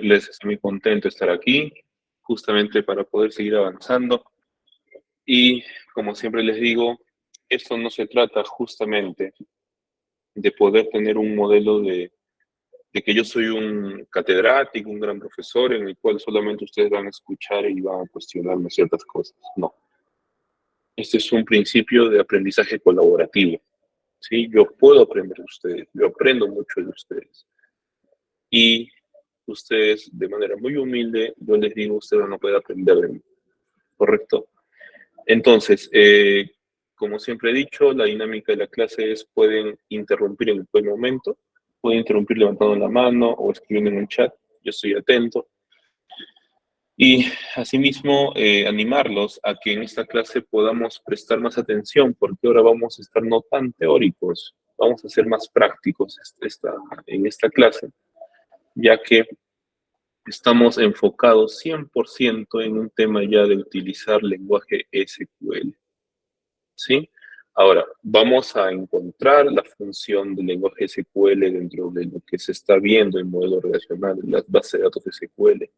decirles, estoy muy contento de estar aquí, justamente para poder seguir avanzando. Y como siempre les digo, esto no se trata justamente de poder tener un modelo de que yo soy un catedrático, un gran profesor, en el cual solamente ustedes van a escuchar y van a cuestionarme ciertas cosas. No. Este es un principio de aprendizaje colaborativo. ¿Sí? Yo puedo aprender de ustedes, yo aprendo mucho de ustedes. Y ustedes, de manera muy humilde, yo les digo, ustedes no pueden aprender de mí, ¿correcto? Entonces, como siempre he dicho, la dinámica de la clase es, pueden interrumpir en cualquier momento, pueden interrumpir levantando la mano o escribiendo en un chat, yo estoy atento. Y asimismo, animarlos a que en esta clase podamos prestar más atención, porque ahora vamos a estar no tan teóricos, vamos a ser más prácticos en esta clase, ya que estamos enfocados 100% en un tema ya de utilizar lenguaje SQL, ¿sí? Ahora, vamos a encontrar la función del lenguaje SQL dentro de lo que se está viendo en modelo relacional, en las bases de datos SQL.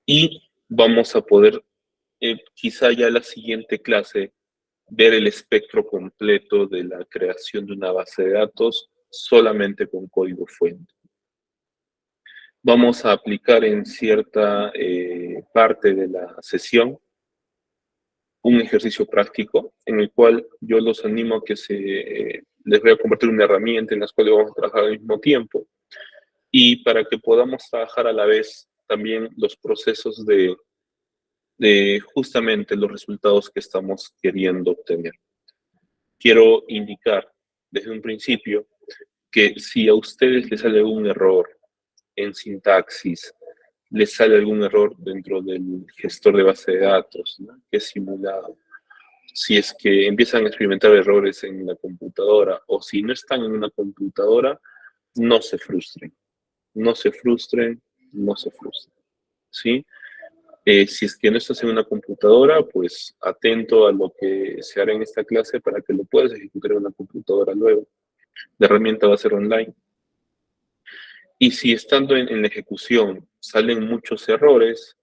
Y vamos a poder, quizá ya la siguiente clase, ver el espectro completo de la creación de una base de datos solamente con código fuente. Vamos a aplicar en cierta parte de la sesión un ejercicio práctico en el cual yo los animo a que les voy a compartir una herramienta en la cual vamos a trabajar al mismo tiempo y para que podamos trabajar a la vez también los procesos de justamente los resultados que estamos queriendo obtener. Quiero indicar desde un principio que si a ustedes les sale un error en sintaxis, les sale algún error dentro del gestor de base de datos, ¿no?, que es simulado, si es que empiezan a experimentar errores en la computadora o si no están en una computadora, no se frustren, no se frustren, no se frustren, ¿sí? Si es que no estás en una computadora, pues atento a lo que se hará en esta clase para que lo puedas ejecutar en una computadora luego. La herramienta va a ser online. Y si estando en la ejecución salen muchos errores,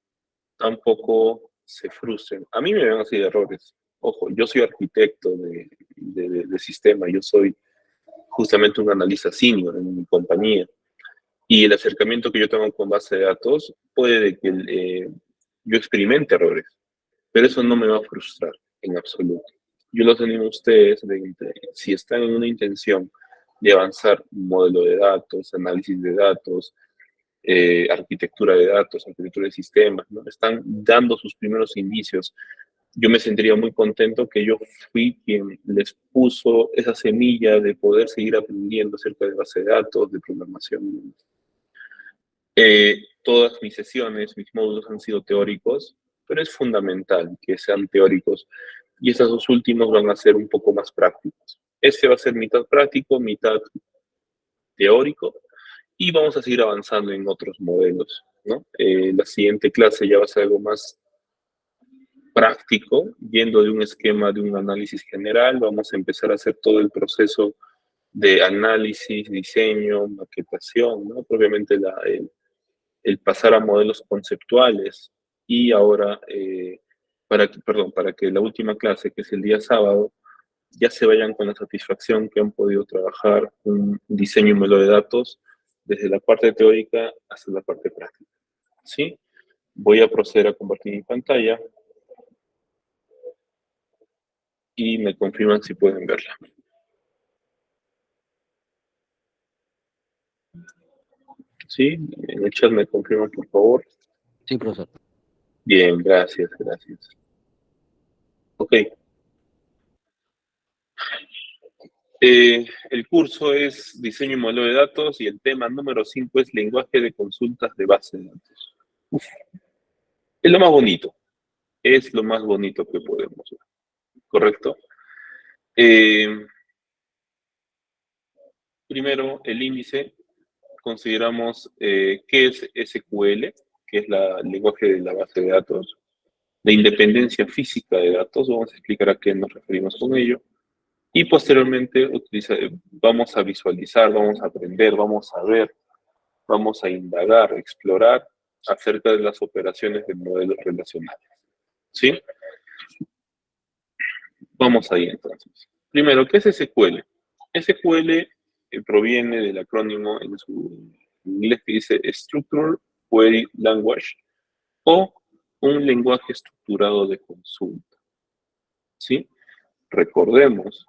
tampoco se frustren. A mí me van a salir errores. Ojo, yo soy arquitecto de sistema, yo soy justamente un analista senior en mi compañía. Y el acercamiento que yo tengo con base de datos puede que yo experimente errores, pero eso no me va a frustrar en absoluto. Yo los animo a ustedes, si están en una intención de avanzar un modelo de datos, análisis de datos, arquitectura de datos, arquitectura de sistemas, ¿no?, están dando sus primeros indicios. Yo me sentiría muy contento que yo fui quien les puso esa semilla de poder seguir aprendiendo acerca de base de datos, de programación. Todas mis sesiones, mis módulos han sido teóricos, pero es fundamental que sean teóricos y estos dos últimos van a ser un poco más prácticos. Este va a ser mitad práctico, mitad teórico, y vamos a seguir avanzando en otros modelos, ¿no? La siguiente clase ya va a ser algo más práctico, yendo de un esquema de un análisis general, vamos a empezar a hacer todo el proceso de análisis, diseño, maquetación, ¿no? Propiamente el pasar a modelos conceptuales y ahora, para que la última clase, que es el día sábado, ya se vayan con la satisfacción que han podido trabajar un diseño y modelo de datos desde la parte teórica hasta la parte práctica, ¿sí? Voy a proceder a compartir mi pantalla y me confirman si pueden verla. ¿Sí? En el chat me confirman, por favor. Sí, profesor. Bien, gracias, gracias. Ok. El curso es diseño y modelo de datos y el tema número 5 es lenguaje de consultas de base de datos. Uf. Es lo más bonito. Es lo más bonito que podemos ver. ¿Correcto? Primero, el índice. Consideramos qué es SQL, que es el lenguaje de la base de datos. La independencia física de datos. Vamos a explicar a qué nos referimos con ello. Y posteriormente vamos a visualizar, vamos a aprender, vamos a ver vamos a indagar, explorar acerca de las operaciones de modelos relacionales. ¿Sí? Vamos ahí entonces. Primero, ¿qué es SQL? SQL proviene del acrónimo en su inglés que dice Structured Query Language, o un lenguaje estructurado de consulta. ¿Sí? Recordemos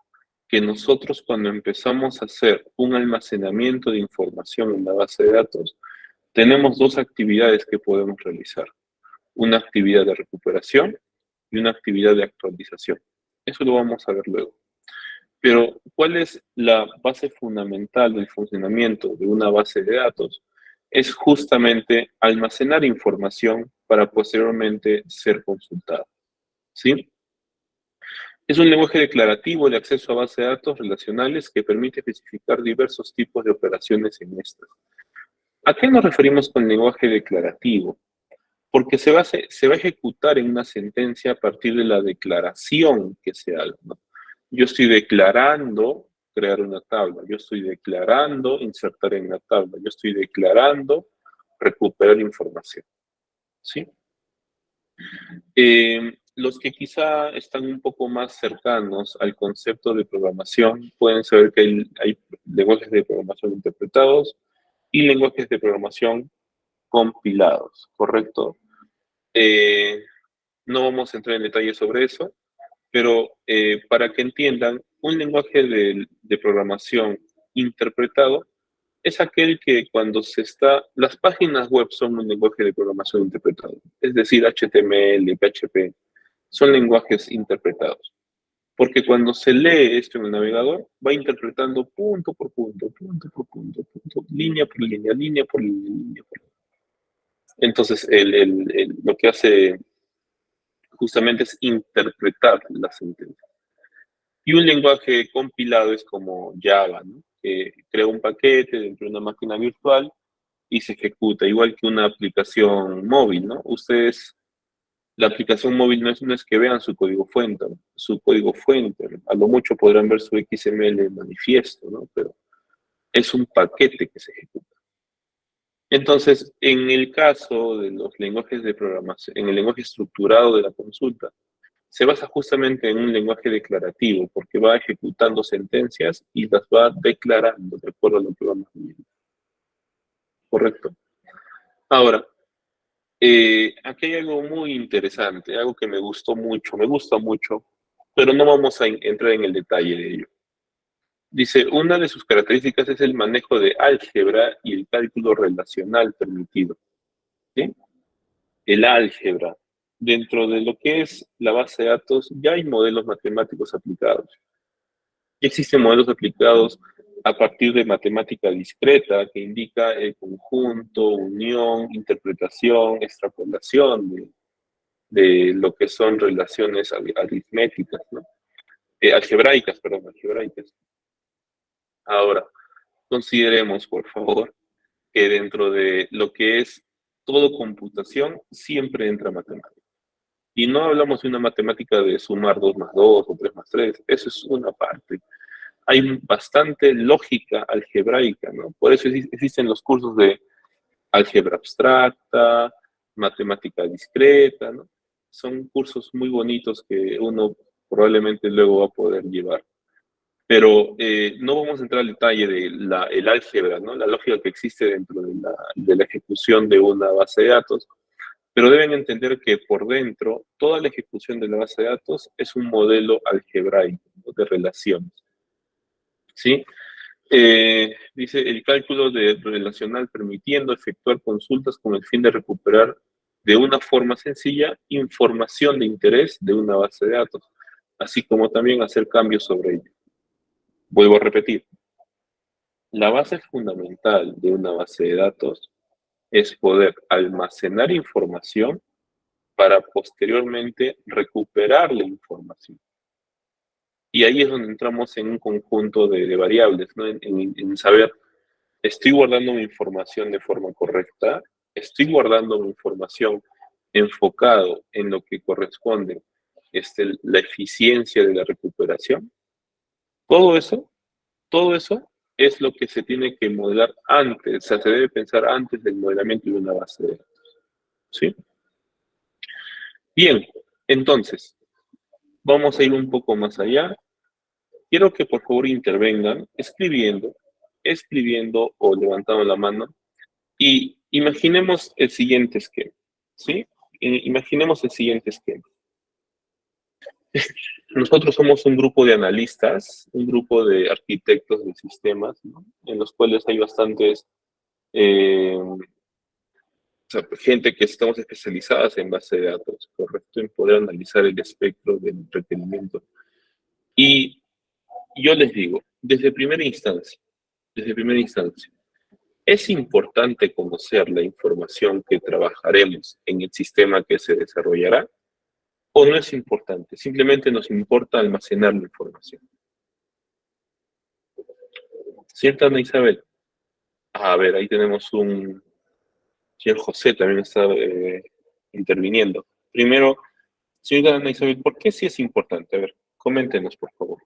que nosotros, cuando empezamos a hacer un almacenamiento de información en la base de datos, tenemos dos actividades que podemos realizar. Una actividad de recuperación y una actividad de actualización. Eso lo vamos a ver luego. Pero, ¿cuál es la base fundamental del funcionamiento de una base de datos? Es justamente almacenar información para posteriormente ser consultada. ¿Sí? Es un lenguaje declarativo de acceso a bases de datos relacionales que permite especificar diversos tipos de operaciones en estas. ¿A qué nos referimos con lenguaje declarativo? Porque se va a ejecutar en una sentencia a partir de la declaración que se haga, ¿no? Yo estoy declarando crear una tabla, yo estoy declarando insertar en la tabla, yo estoy declarando recuperar información, ¿sí? Los que quizá están un poco más cercanos al concepto de programación pueden saber que hay lenguajes de programación interpretados y lenguajes de programación compilados, ¿correcto? No vamos a entrar en detalle sobre eso, pero para que entiendan, un lenguaje de programación interpretado es aquel que cuando las páginas web son un lenguaje de programación interpretado, es decir, HTML, PHP, son lenguajes interpretados. Porque cuando se lee esto en el navegador, va interpretando punto por punto, punto por punto, punto, línea por línea, línea por línea, línea por línea. Entonces, lo que hace justamente es interpretar la sentencia. Y un lenguaje compilado es como Java, ¿no? Que crea un paquete dentro de una máquina virtual y se ejecuta, igual que una aplicación móvil, ¿no? La aplicación móvil no es que vean su código fuente, ¿no? A lo mucho podrán ver su XML manifiesto, ¿no? Pero es un paquete que se ejecuta. Entonces, en el caso de los lenguajes de programación, en el lenguaje estructurado de la consulta, se basa justamente en un lenguaje declarativo, porque va ejecutando sentencias y las va declarando de acuerdo a lo que vamos viendo. ¿Correcto? Ahora, aquí hay algo muy interesante, algo que me gusta mucho, pero no vamos a entrar en el detalle de ello. Dice, una de sus características es el manejo de álgebra y el cálculo relacional permitido. ¿Sí? El álgebra. Dentro de lo que es la base de datos, ya hay modelos matemáticos aplicados. Ya existen modelos aplicados a partir de matemática discreta, que indica el conjunto, unión, interpretación, extrapolación de lo que son relaciones aritméticas, ¿no? Algebraicas, perdón, algebraicas. Ahora, consideremos, por favor, que dentro de lo que es todo computación, siempre entra matemática. Y no hablamos de una matemática de sumar 2 más 2 o 3 más 3, eso es una parte. Hay bastante lógica algebraica, ¿no? Por eso existen los cursos de álgebra abstracta, matemática discreta, ¿no? Son cursos muy bonitos que uno probablemente luego va a poder llevar. Pero no vamos a entrar al detalle de el álgebra, ¿no? La lógica que existe dentro de la ejecución de una base de datos, pero deben entender que por dentro toda la ejecución de la base de datos es un modelo algebraico, ¿no? De relaciones, ¿sí? Dice el cálculo relacional permitiendo efectuar consultas con el fin de recuperar de una forma sencilla información de interés de una base de datos, así como también hacer cambios sobre ella. Vuelvo a repetir, la base fundamental de una base de datos es poder almacenar información para posteriormente recuperar la información. Y ahí es donde entramos en un conjunto de variables, ¿no? En saber, estoy guardando mi información de forma correcta, estoy guardando mi información enfocado en lo que corresponde la eficiencia de la recuperación. Todo eso es lo que se tiene que modelar antes, o sea, se debe pensar antes del modelamiento de una base de datos. ¿Sí? Bien, entonces, vamos a ir un poco más allá. Quiero que por favor intervengan escribiendo o levantando la mano y imaginemos el siguiente esquema. ¿Sí? Imaginemos el siguiente esquema. Nosotros somos un grupo de analistas, un grupo de arquitectos de sistemas, ¿no? En los cuales hay bastantes o sea, gente que estamos especializadas en base de datos, ¿correcto? En poder analizar el espectro del entretenimiento. Y yo les digo, desde primera instancia, es importante conocer la información que trabajaremos en el sistema que se desarrollará, o no es importante, simplemente nos importa almacenar la información. ¿Cierto, Ana Isabel? A ver, ahí tenemos un señor José también está interviniendo. Primero, señora Ana Isabel, ¿por qué sí es importante? A ver, coméntenos, por favor.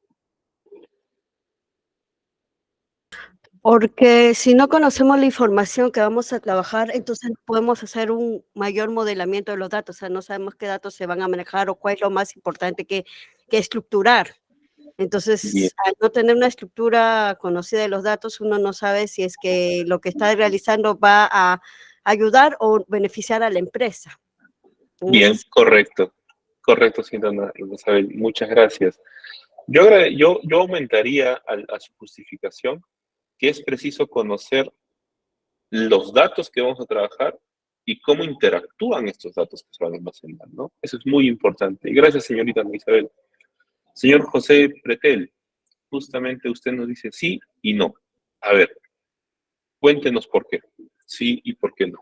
Porque si no conocemos la información que vamos a trabajar, entonces no podemos hacer un mayor modelamiento de los datos, o sea, no sabemos qué datos se van a manejar o cuál es lo más importante que estructurar. Bien, Entonces, al no tener una estructura conocida de los datos, uno no sabe si es que lo que está realizando va a ayudar o beneficiar a la empresa. En ese bien, correcto. Correcto, señora Ana Isabel, muchas gracias. Yo aumentaría a su justificación que es preciso conocer los datos que vamos a trabajar y cómo interactúan estos datos que se van a almacenar, ¿no? Eso es muy importante. Y gracias, señorita Ana Isabel. Señor José Pretel, justamente usted nos dice sí y no. A ver, cuéntenos por qué. Sí y por qué no.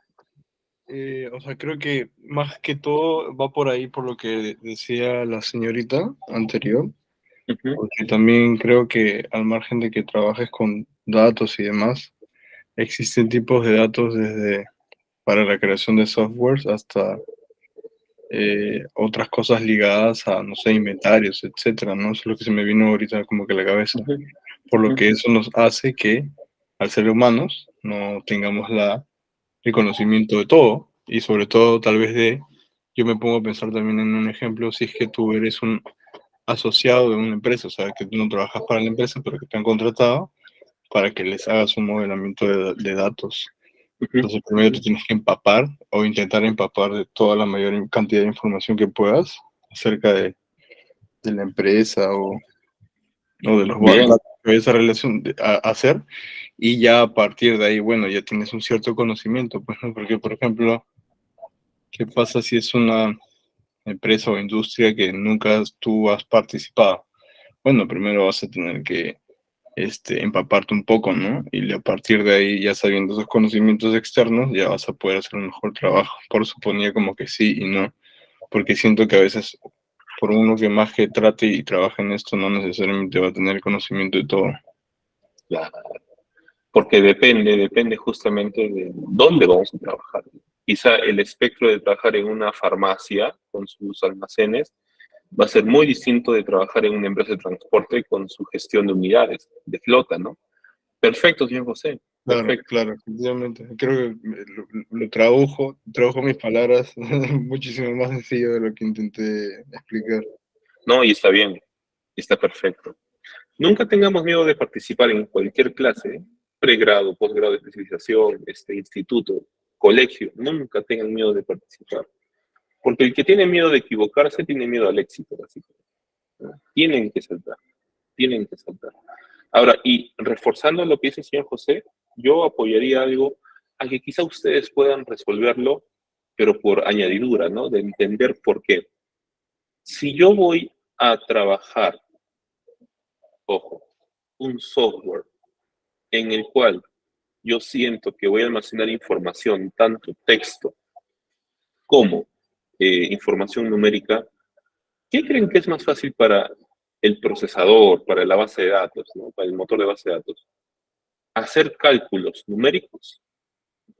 O sea, creo que más que todo va por ahí, por lo que decía la señorita anterior, Ujú, porque también creo que al margen de que trabajes con datos y demás, existen tipos de datos desde para la creación de softwares hasta otras cosas ligadas a, no sé, inventarios, etcétera, ¿no? Eso es lo que se me vino ahorita como que a la cabeza. ujú, Por lo ujú, que eso nos hace que, al ser humanos, no tengamos el conocimiento de todo y sobre todo tal vez yo me pongo a pensar también en un ejemplo, si es que tú eres un asociado de una empresa, o sea, que tú no trabajas para la empresa, pero que te han contratado para que les hagas un modelamiento de datos. ujú, Entonces, primero ujú. te tienes que empapar o intentar empapar de toda la mayor cantidad de información que puedas acerca de la empresa o de los Bien, datos que esa relación hacer y ya a partir de ahí, bueno, ya tienes un cierto conocimiento, pues, ¿no? Porque, por ejemplo, ¿qué pasa si es una empresa o industria que nunca tú has participado? Bueno, primero vas a tener que empaparte un poco, ¿no? Y a partir de ahí, ya sabiendo esos conocimientos externos, ya vas a poder hacer un mejor trabajo. Por eso ponía como que sí y no, porque siento que a veces, por uno que más que trate y trabaje en esto, no necesariamente va a tener conocimiento de todo. claro. Porque depende justamente de dónde vamos a trabajar. Quizá el espectro de trabajar en una farmacia con sus almacenes va a ser muy distinto de trabajar en una empresa de transporte con su gestión de unidades, de flota, ¿no? Perfecto, señor José, Claro, perfecto. claro, efectivamente. Creo que lo tradujo mis palabras muchísimo más sencillo de lo que intenté explicar. No, y está bien, está perfecto. Nunca tengamos miedo de participar en cualquier clase, pregrado, posgrado, especialización, instituto, colegio. Nunca tengan miedo de participar. Porque el que tiene miedo de equivocarse tiene miedo al éxito, básicamente. ¿No? Tienen que saltar. Ahora, y reforzando lo que dice el señor José, yo apoyaría algo a que quizá ustedes puedan resolverlo, pero por añadidura, ¿no? De entender por qué. Si yo voy a trabajar, ojo, un software en el cual yo siento que voy a almacenar información, tanto texto como información numérica, ¿qué creen que es más fácil para el procesador, para la base de datos, ¿no? Para el motor de base de datos? ¿Hacer cálculos numéricos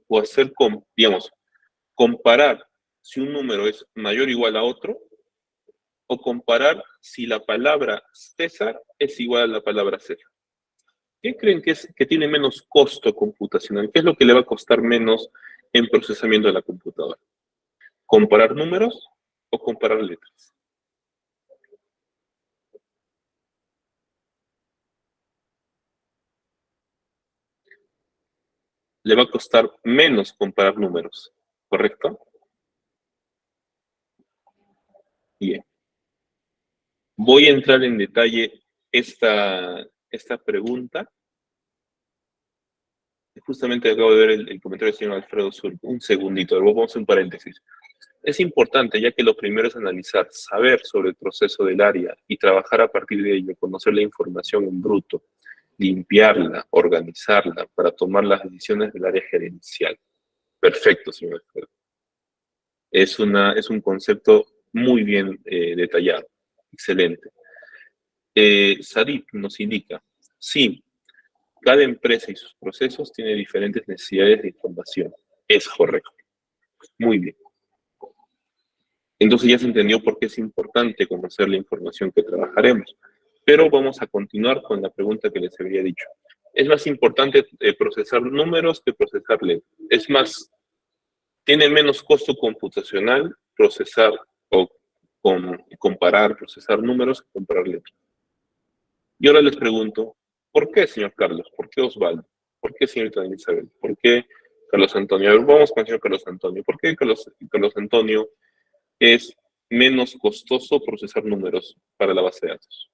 o hacer, digamos, comparar si un número es mayor o igual a otro o comparar si la palabra César es igual a la palabra César? ¿Qué creen que tiene menos costo computacional? ¿Qué es lo que le va a costar menos en procesamiento de la computadora? ¿Comparar números o comparar letras? Le va a costar menos comparar números, ¿correcto? Bien. Voy a entrar en detalle esta pregunta. Justamente acabo de ver el comentario del señor Alfredo Sur. Un segundito, vamos a hacer un paréntesis. Es importante, ya que lo primero es analizar, saber sobre el proceso del área y trabajar a partir de ello, conocer la información en bruto, limpiarla, organizarla para tomar las decisiones del área gerencial. Perfecto, señor Alfredo. Es un concepto muy bien detallado. Excelente. Sadip nos indica, sí, cada empresa y sus procesos tiene diferentes necesidades de información. Es correcto. Muy bien. Entonces ya se entendió por qué es importante conocer la información que trabajaremos. Pero vamos a continuar con la pregunta que les había dicho. ¿Es más importante procesar números que procesar letras? Es más, tiene menos costo computacional procesar o comparar, procesar números que comparar letras. Y ahora les pregunto, ¿por qué, señor Carlos? ¿Por qué Osvaldo? ¿Por qué, señorita Isabel? ¿Por qué Carlos Antonio? A ver, vamos con el señor Carlos Antonio. ¿Por qué Carlos Antonio es menos costoso procesar números para la base de datos?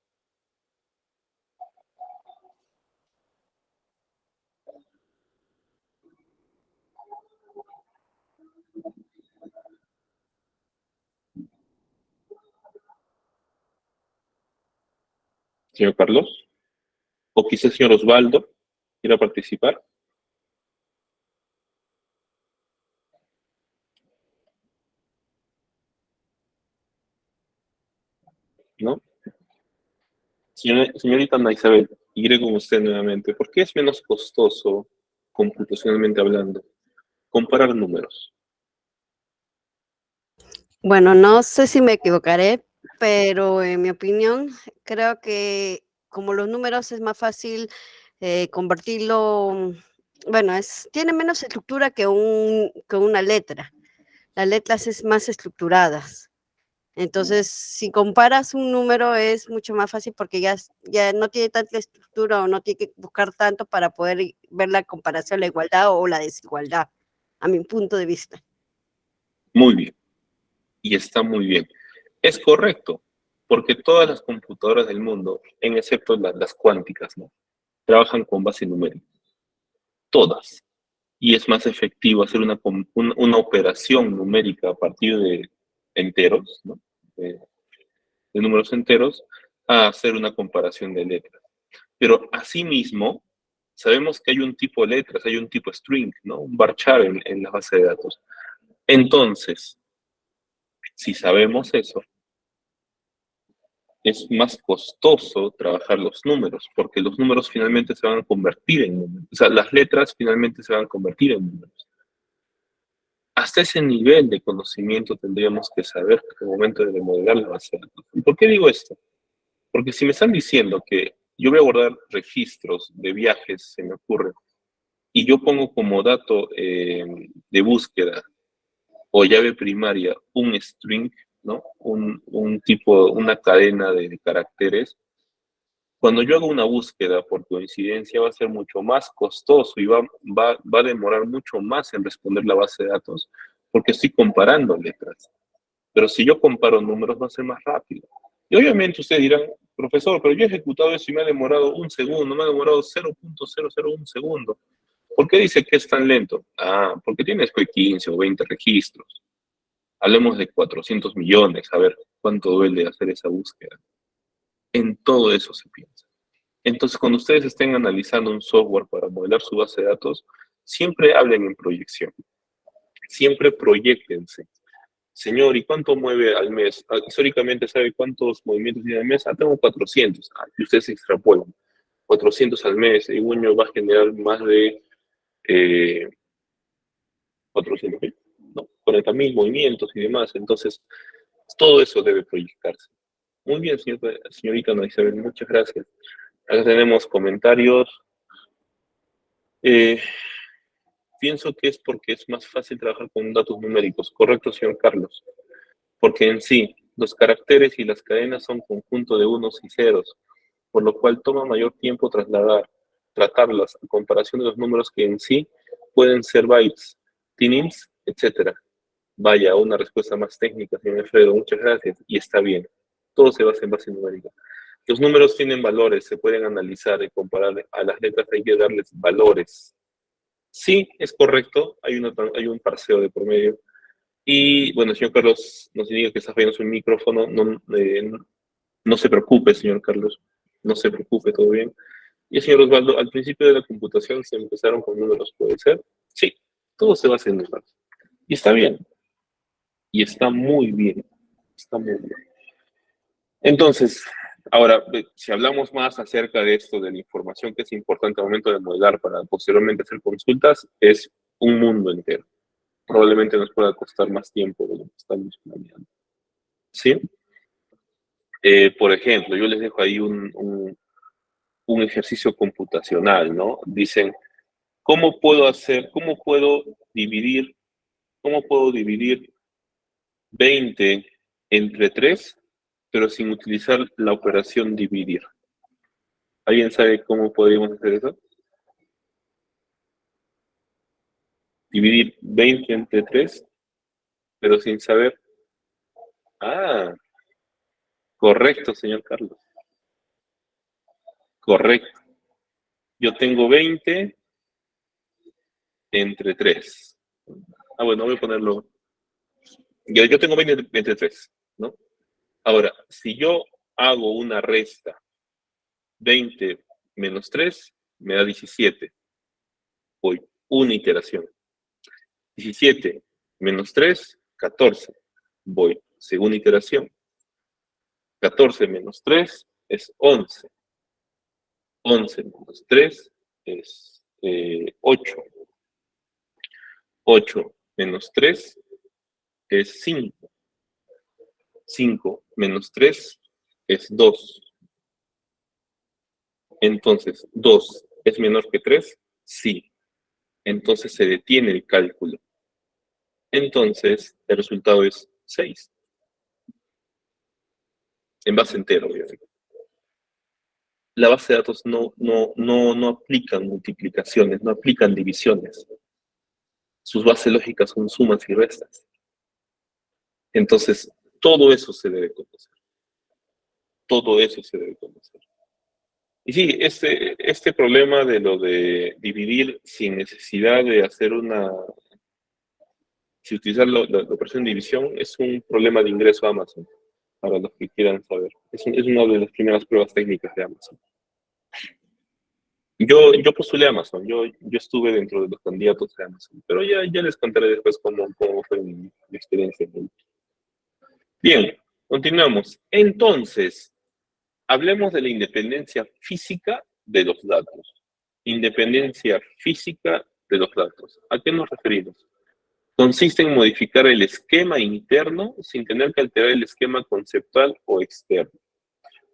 Señor Carlos, o quizás el señor Osvaldo quiera participar, ¿no? Señorita Ana Isabel, iré con usted nuevamente. ¿Por qué es menos costoso, computacionalmente hablando, comparar números? Bueno, no sé si me equivocaré, pero en mi opinión, creo que como los números es más fácil convertirlo, bueno, tiene menos estructura que una letra. Las letras es más estructuradas. Entonces, si comparas un número es mucho más fácil porque ya no tiene tanta estructura o no tiene que buscar tanto para poder ver la comparación, la igualdad o la desigualdad, a mi punto de vista. Muy bien. Y está muy bien. Es correcto, porque todas las computadoras del mundo, en excepto las cuánticas, ¿no?, trabajan con base numérica. Todas. Y es más efectivo hacer una operación numérica a partir de enteros, ¿no?, de números enteros, a hacer una comparación de letras. Pero asimismo, sabemos que hay un tipo de letras, hay un tipo string, ¿no?, un varchar en la base de datos. Entonces, si sabemos eso, es más costoso trabajar los números, porque los números finalmente se van a convertir en números. O sea, las letras finalmente se van a convertir en números. Hasta ese nivel de conocimiento tendríamos que saber en el momento de modelar la base de datos. ¿Y por qué digo esto? Porque si me están diciendo que yo voy a guardar registros de viajes, se me ocurre, y yo pongo como dato de búsqueda o llave primaria un string, ¿no?, un tipo, una cadena de caracteres, cuando yo hago una búsqueda por coincidencia va a ser mucho más costoso y va a demorar mucho más en responder la base de datos porque estoy comparando letras. Pero si yo comparo números va a ser más rápido. Y obviamente ustedes dirán, profesor, pero yo he ejecutado eso y me ha demorado un segundo, me ha demorado 0.001 segundo. ¿Por qué dice que es tan lento? Ah, porque tiene después 15 o 20 registros. Hablemos de 400 millones, a ver cuánto duele hacer esa búsqueda. En todo eso se piensa. Entonces, cuando ustedes estén analizando un software para modelar su base de datos, siempre hablen en proyección. Siempre proyectense. Señor, ¿y cuánto mueve al mes? Históricamente, ¿sabe cuántos movimientos tiene al mes? Ah, tengo 400. Ah, y ustedes extrapolan. 400 al mes, en un año va a generar más de 400.000, ¿no? 40.000 movimientos y demás. Entonces, todo eso debe proyectarse. Muy bien, señorita Ana Isabel, muchas gracias. Acá tenemos comentarios. Pienso que es porque es más fácil trabajar con datos numéricos. Correcto, señor Carlos. Porque en sí, los caracteres y las cadenas son conjunto de unos y ceros, por lo cual toma mayor tiempo tratarlas a comparación de los números que en sí pueden ser bytes, tenims, etc. Vaya, una respuesta más técnica, señor Alfredo, muchas gracias, y está bien. Todo se basa en base numérica. Los números tienen valores, se pueden analizar y comparar. A las letras hay que darles valores. Sí, es correcto, hay un parseo de por medio. Y bueno, señor Carlos, nos diga que está fallando su micrófono. No se preocupe, señor Carlos. No se preocupe, todo bien. Y señor Osvaldo, al principio de la computación se empezaron con números, ¿puede ser? Sí, todo se basa en números. Y está bien. Y está muy bien. Está muy bien. Entonces, ahora, si hablamos más acerca de esto, de la información que es importante al momento de modelar para posteriormente hacer consultas, es un mundo entero. Probablemente nos pueda costar más tiempo de lo que estamos planeando. ¿Sí? Por ejemplo, yo les dejo ahí un ejercicio computacional, ¿no? Dicen, cómo puedo dividir 20 entre 3, pero sin utilizar la operación dividir? ¿Alguien sabe cómo podríamos hacer eso? Dividir 20 entre 3, pero sin saber. Ah, correcto, señor Carlos. Correcto. Yo tengo 20 entre 3. Ah, bueno, voy a ponerlo. Yo tengo 20 entre 3, ¿no? Ahora, si yo hago una resta, 20 menos 3 me da 17. Voy una iteración. 17 menos 3, 14. Voy segunda iteración. 14 menos 3 es 11. 11 menos 3 es 8. 8 menos 3 es 5. 5 menos 3 es 2. Entonces, 2 es menor que 3, sí. Entonces se detiene el cálculo. Entonces, el resultado es 6. En base entera, obviamente. La base de datos no aplican multiplicaciones, no aplican divisiones. Sus bases lógicas son sumas y restas. Entonces, todo eso se debe conocer. Todo eso se debe conocer. Y sí, este problema de lo de dividir sin necesidad de hacer si utilizar la operación de división, es un problema de ingreso a Amazon, para los que quieran saber. Es una de las primeras pruebas técnicas de Amazon. Yo postulé a Amazon, yo estuve dentro de los candidatos de Amazon, pero ya les contaré después cómo fue mi experiencia. Bien, continuamos. Entonces, hablemos de la independencia física de los datos. Independencia física de los datos. ¿A qué nos referimos? Consiste en modificar el esquema interno sin tener que alterar el esquema conceptual o externo.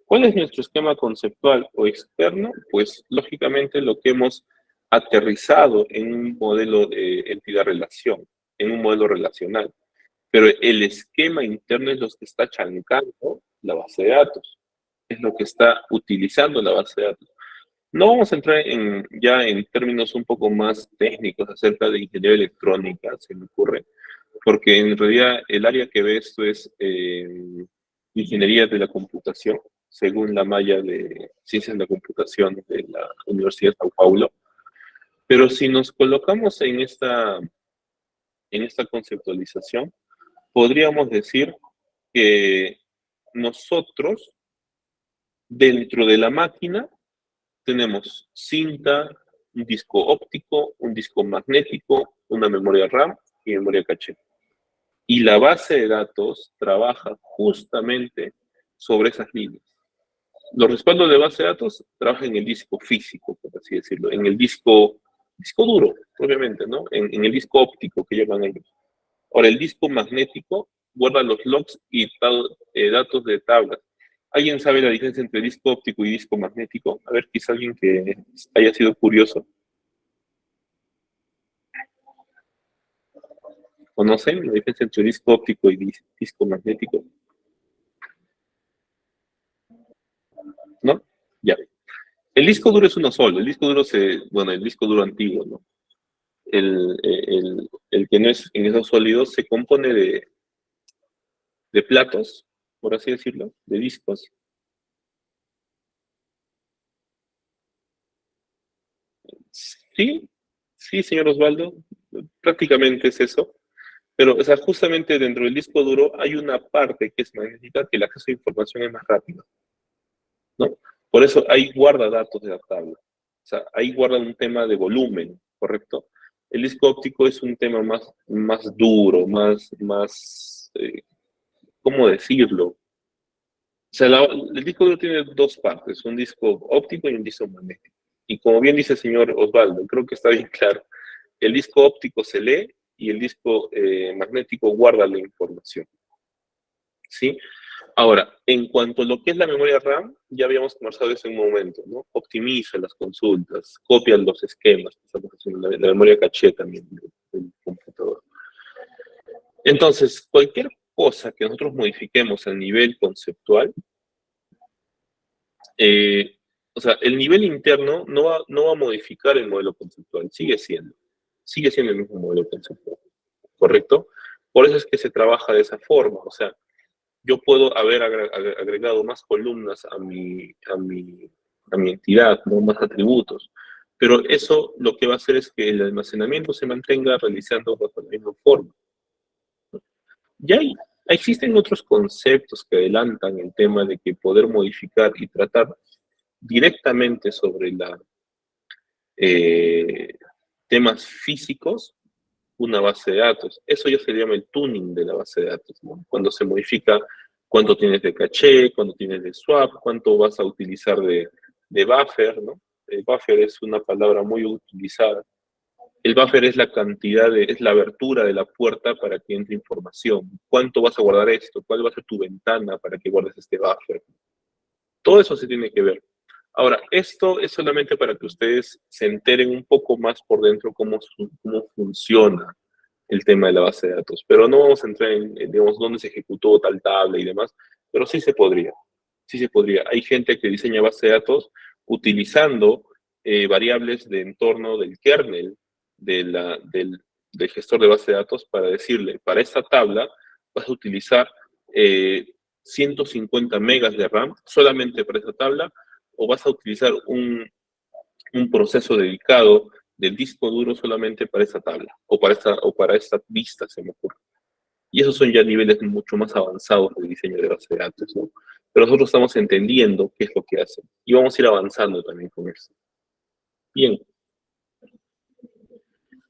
¿Cuál es nuestro esquema conceptual o externo? Pues, lógicamente, lo que hemos aterrizado en un modelo de entidad-relación, en un modelo relacional. Pero el esquema interno es lo que está chancando la base de datos. Es lo que está utilizando la base de datos. No vamos a entrar ya en términos un poco más técnicos acerca de ingeniería electrónica, se me ocurre, porque en realidad el área que ve esto es ingeniería de la computación, según la malla de ciencias de la computación de la Universidad de São Paulo. Pero si nos colocamos en esta conceptualización, podríamos decir que nosotros, dentro de la máquina, tenemos cinta, un disco óptico, un disco magnético, una memoria RAM y memoria caché. Y la base de datos trabaja justamente sobre esas líneas. Los respaldos de base de datos trabajan en el disco físico, por así decirlo, en el disco duro, obviamente, ¿no? En el disco óptico que llaman ellos. Ahora, el disco magnético guarda los logs y datos de tablas. ¿Alguien sabe la diferencia entre disco óptico y disco magnético? A ver, quizá alguien que haya sido curioso. ¿Conocen la diferencia entre disco óptico y disco magnético? ¿No? Ya. El disco duro es uno solo. El disco duro el disco duro antiguo, ¿no? El que no es en esos sólidos se compone de platos, por así decirlo, de discos. Sí, sí, señor Osvaldo, prácticamente es eso. Pero, o sea, justamente dentro del disco duro hay una parte que es magnética, que el acceso a información es más rápido, ¿no? Por eso ahí guarda datos de la tabla. O sea, ahí guarda un tema de volumen, ¿correcto? El disco óptico es un tema más duro, ¿cómo decirlo? O sea, el disco duro tiene dos partes, un disco óptico y un disco magnético. Y como bien dice el señor Osvaldo, creo que está bien claro, el disco óptico se lee y el disco magnético guarda la información, ¿sí? Ahora, en cuanto a lo que es la memoria RAM, ya habíamos conversado de eso en un momento, ¿no? Optimiza las consultas, copia los esquemas, estamos haciendo la memoria caché también del computador. Entonces, cualquier cosa que nosotros modifiquemos a nivel conceptual, o sea, el nivel interno no va a modificar el modelo conceptual, sigue siendo el mismo modelo conceptual, ¿correcto? Por eso es que se trabaja de esa forma, o sea, yo puedo haber agregado más columnas a mi entidad, ¿no? Más atributos, pero eso lo que va a hacer es que el almacenamiento se mantenga realizando bajo la misma forma. Ya existen otros conceptos que adelantan el tema de que poder modificar y tratar directamente sobre temas físicos una base de datos. Eso ya se llama el tuning de la base de datos, ¿no? Cuando se modifica cuánto tienes de caché, cuánto tienes de swap, cuánto vas a utilizar de buffer, ¿no? El buffer es una palabra muy utilizada. El buffer es es la abertura de la puerta para que entre información. ¿Cuánto vas a guardar esto? ¿Cuál va a ser tu ventana para que guardes este buffer? Todo eso se tiene que ver. Ahora, esto es solamente para que ustedes se enteren un poco más por dentro cómo funciona el tema de la base de datos. Pero no vamos a entrar digamos, dónde se ejecutó tal tabla y demás, pero sí se podría. Sí se podría. Hay gente que diseña base de datos utilizando variables de entorno del kernel del gestor de base de datos para decirle, para esta tabla vas a utilizar 150 megas de RAM solamente para esa tabla, o vas a utilizar un proceso dedicado del disco duro solamente para esa tabla, o para esta vista, se me ocurre. Y esos son ya niveles mucho más avanzados de diseño de base de datos, ¿no? Pero nosotros estamos entendiendo qué es lo que hacen. Y vamos a ir avanzando también con eso. Bien.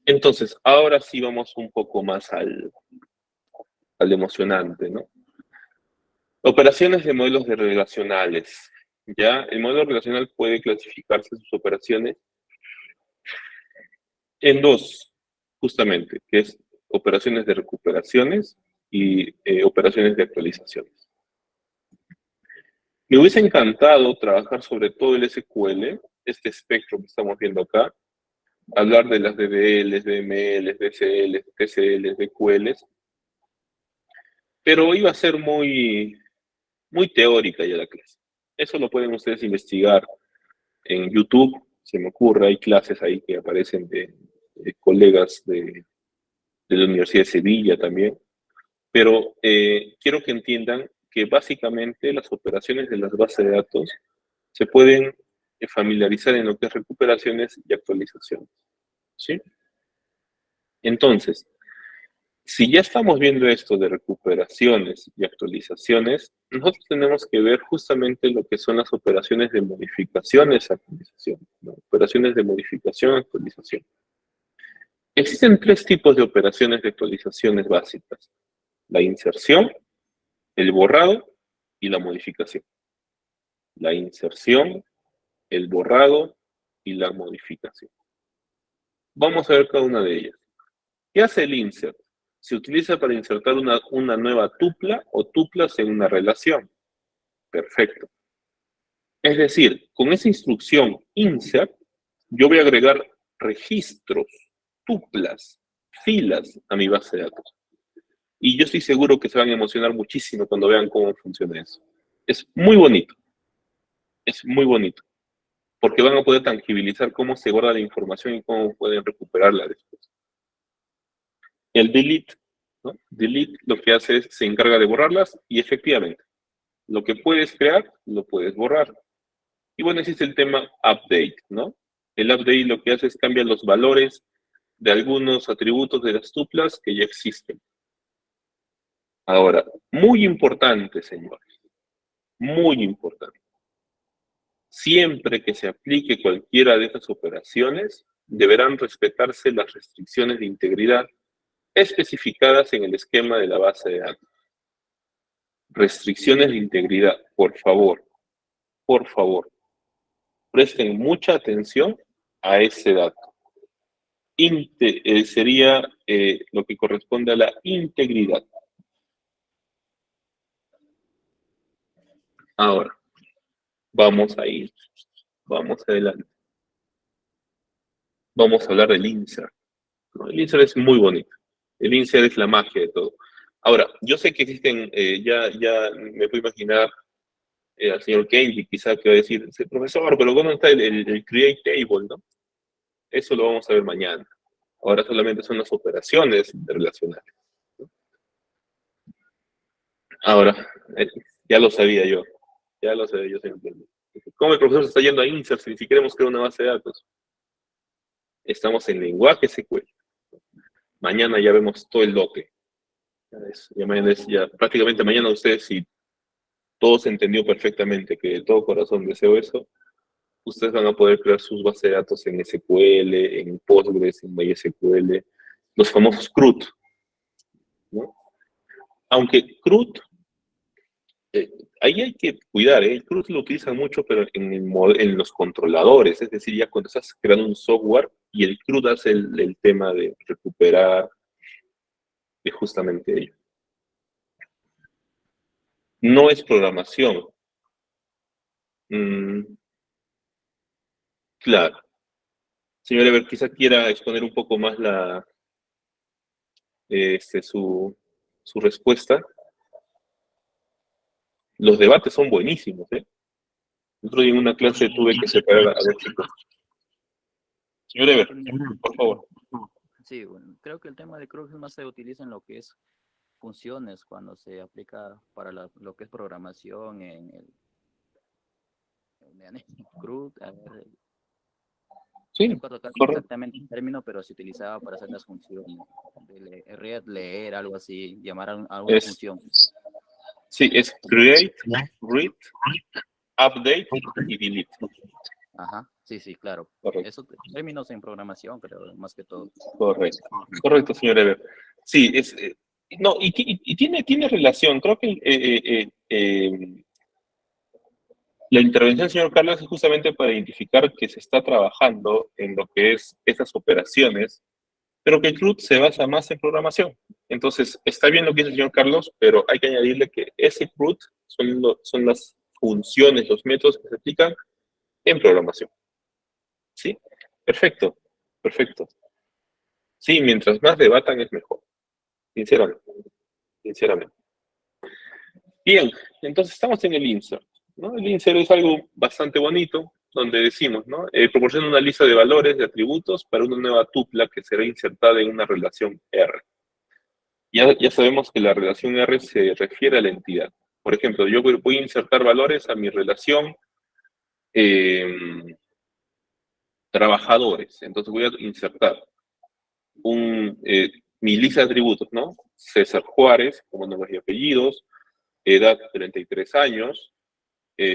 Entonces, ahora sí vamos un poco más al emocionante, ¿no? Operaciones de modelos relacionales. ¿Ya? El modelo relacional puede clasificarse sus operaciones en dos, justamente, que es operaciones de recuperaciones y operaciones de actualizaciones. Me hubiese encantado trabajar sobre todo el SQL, este espectro que estamos viendo acá, hablar de las DDLs, DMLs, DCLs, TCLs, DQLs, pero iba a ser muy teórica ya la clase. Eso lo pueden ustedes investigar en YouTube, se me ocurre, hay clases ahí que aparecen de colegas de la Universidad de Sevilla también, pero quiero que entiendan que básicamente las operaciones de las bases de datos se pueden familiarizar en lo que es recuperaciones y actualizaciones, ¿sí? Entonces, si ya estamos viendo esto de recuperaciones y actualizaciones, nosotros tenemos que ver justamente lo que son las operaciones de modificaciones, actualización, ¿no? Operaciones de modificación, actualización. Existen tres tipos de operaciones de actualizaciones básicas: la inserción, el borrado y la modificación. La inserción, el borrado y la modificación. Vamos a ver cada una de ellas. ¿Qué hace el insert? Se utiliza para insertar una nueva tupla o tuplas en una relación. Perfecto. Es decir, con esa instrucción insert, yo voy a agregar registros, tuplas, filas a mi base de datos. Y yo estoy seguro que se van a emocionar muchísimo cuando vean cómo funciona eso. Es muy bonito, es muy bonito, porque van a poder tangibilizar cómo se guarda la información y cómo pueden recuperarla después. El delete, ¿no? Delete lo que hace es, se encarga de borrarlas y efectivamente, lo que puedes crear, lo puedes borrar. Y bueno, existe el tema update, ¿no? El update lo que hace es cambiar los valores de algunos atributos de las tuplas que ya existen. Ahora, muy importante, señores, muy importante. Siempre que se aplique cualquiera de estas operaciones, deberán respetarse las restricciones de integridad especificadas en el esquema de la base de datos. Restricciones de integridad, por favor, presten mucha atención a ese dato. Sería lo que corresponde a la integridad. Ahora, vamos adelante. Vamos a hablar del insert, ¿no? El insert es muy bonito. El insert es la magia de todo. Ahora, yo sé que existen, ya me puedo imaginar al señor Kenji quizá que va a decir, profesor, pero ¿dónde está el create table, no? Eso lo vamos a ver mañana. Ahora solamente son las operaciones relacionales. Ahora, ya lo sabía yo, señor Kenji. ¿Cómo el profesor se está yendo a insert si ni siquiera hemos creado una base de datos? Estamos en lenguaje SQL. Mañana ya vemos todo el lote. Ya prácticamente mañana ustedes, si todo se entendió perfectamente, que de todo corazón deseo eso, ustedes van a poder crear sus bases de datos en SQL, en Postgres, en MySQL, los famosos CRUD, ¿no? Aunque CRUD, ahí hay que cuidar, el CRUD lo utilizan mucho, pero en los controladores, es decir, ya cuando estás creando un software y el CRUD hace el tema de recuperar de justamente ello. No es programación. Claro. Señor Eber, quizá quiera exponer un poco más su respuesta. Los debates son buenísimos, ¿eh? El otro día en una clase tuve que separar a dos chicos. Señor Eber, por favor. Sí, bueno, creo que el tema de CRUD más se utiliza en lo que es funciones cuando se aplica para lo que es programación en el CRUD. Sí, no recuerdo exactamente el término, pero se utilizaba para hacer las funciones. Leer, algo así, llamar a una función. Sí, es create, read, update y delete. Ajá, sí, claro. Correcto. Esos términos en programación, creo, más que todo. Correcto, señor Eber. Sí, no, y tiene relación. Creo que la intervención, señor Carlos, es justamente para identificar que se está trabajando en lo que es estas operaciones, pero que el CRUD se basa más en programación. Entonces, está bien lo que dice el señor Carlos, pero hay que añadirle que ese CRUD son las funciones, los métodos que se aplican en programación. ¿Sí? Perfecto. Sí, mientras más debatan es mejor. Sinceramente. Bien, entonces estamos en el insert, ¿no? El insert es algo bastante bonito, donde decimos, ¿no? Proporciona una lista de valores, de atributos para una nueva tupla que será insertada en una relación R. Ya sabemos que la relación R se refiere a la entidad. Por ejemplo, yo voy a insertar valores a mi relación trabajadores. Entonces voy a insertar mi lista de atributos, ¿no? César Juárez, como nombre y apellidos, edad 33 años,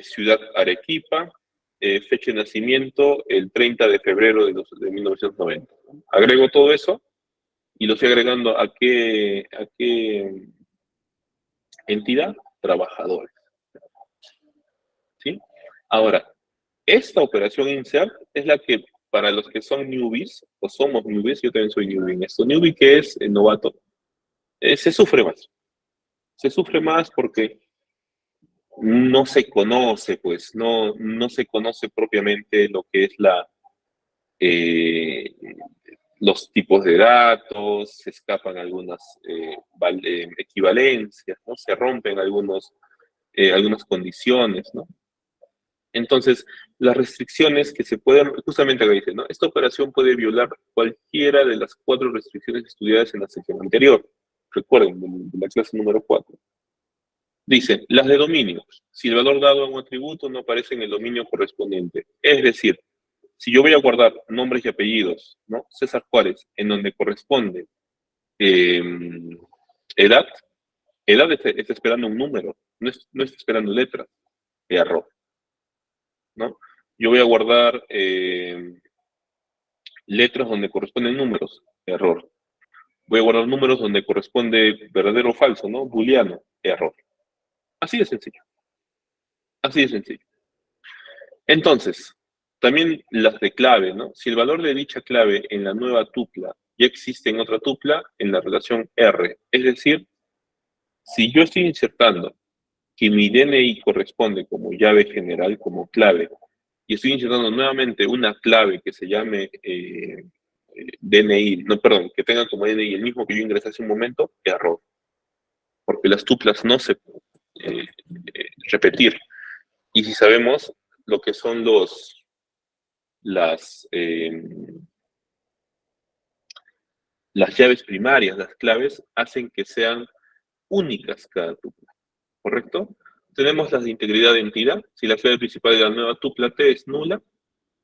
ciudad Arequipa, fecha de nacimiento el 30 de febrero de 1990. Agrego todo eso y lo estoy agregando a qué entidad, trabajadores. ¿Sí? Ahora, esta operación insert es la que para los que son newbies, o somos newbies, yo también soy newbie en esto, newbie que es novato, se sufre más. Se sufre más porque no se conoce, pues, no se conoce propiamente lo que es los tipos de datos, se escapan algunas equivalencias, ¿no? Se rompen algunas condiciones, ¿no? Entonces, las restricciones que se pueden, justamente acá dice, ¿no? Esta operación puede violar cualquiera de las 4 restricciones estudiadas en la sección anterior. Recuerden, de la clase número 4. Dice, las de dominio. Si el valor dado a un atributo no aparece en el dominio correspondiente. Es decir, si yo voy a guardar nombres y apellidos, ¿no? César Juárez, en donde corresponde edad está esperando un número, no está esperando letras. Error, ¿no? Yo voy a guardar letras donde corresponden números. Error. Voy a guardar números donde corresponde verdadero o falso, ¿no? Booleano. Error. Así de sencillo. Así de sencillo. Entonces, también las de clave, ¿no? Si el valor de dicha clave en la nueva tupla ya existe en otra tupla, en la relación R. Es decir, si yo estoy insertando que mi DNI corresponde como llave general, como clave, y estoy insertando nuevamente una clave que se llame DNI, no, perdón, que tenga como DNI el mismo que yo ingresé hace un momento, error. Porque las tuplas no se pueden repetir. Y si sabemos lo que son las llaves primarias, las claves, hacen que sean únicas cada tupla, ¿correcto? Tenemos las de integridad de entidad. Si la clave principal de la nueva tupla T es nula,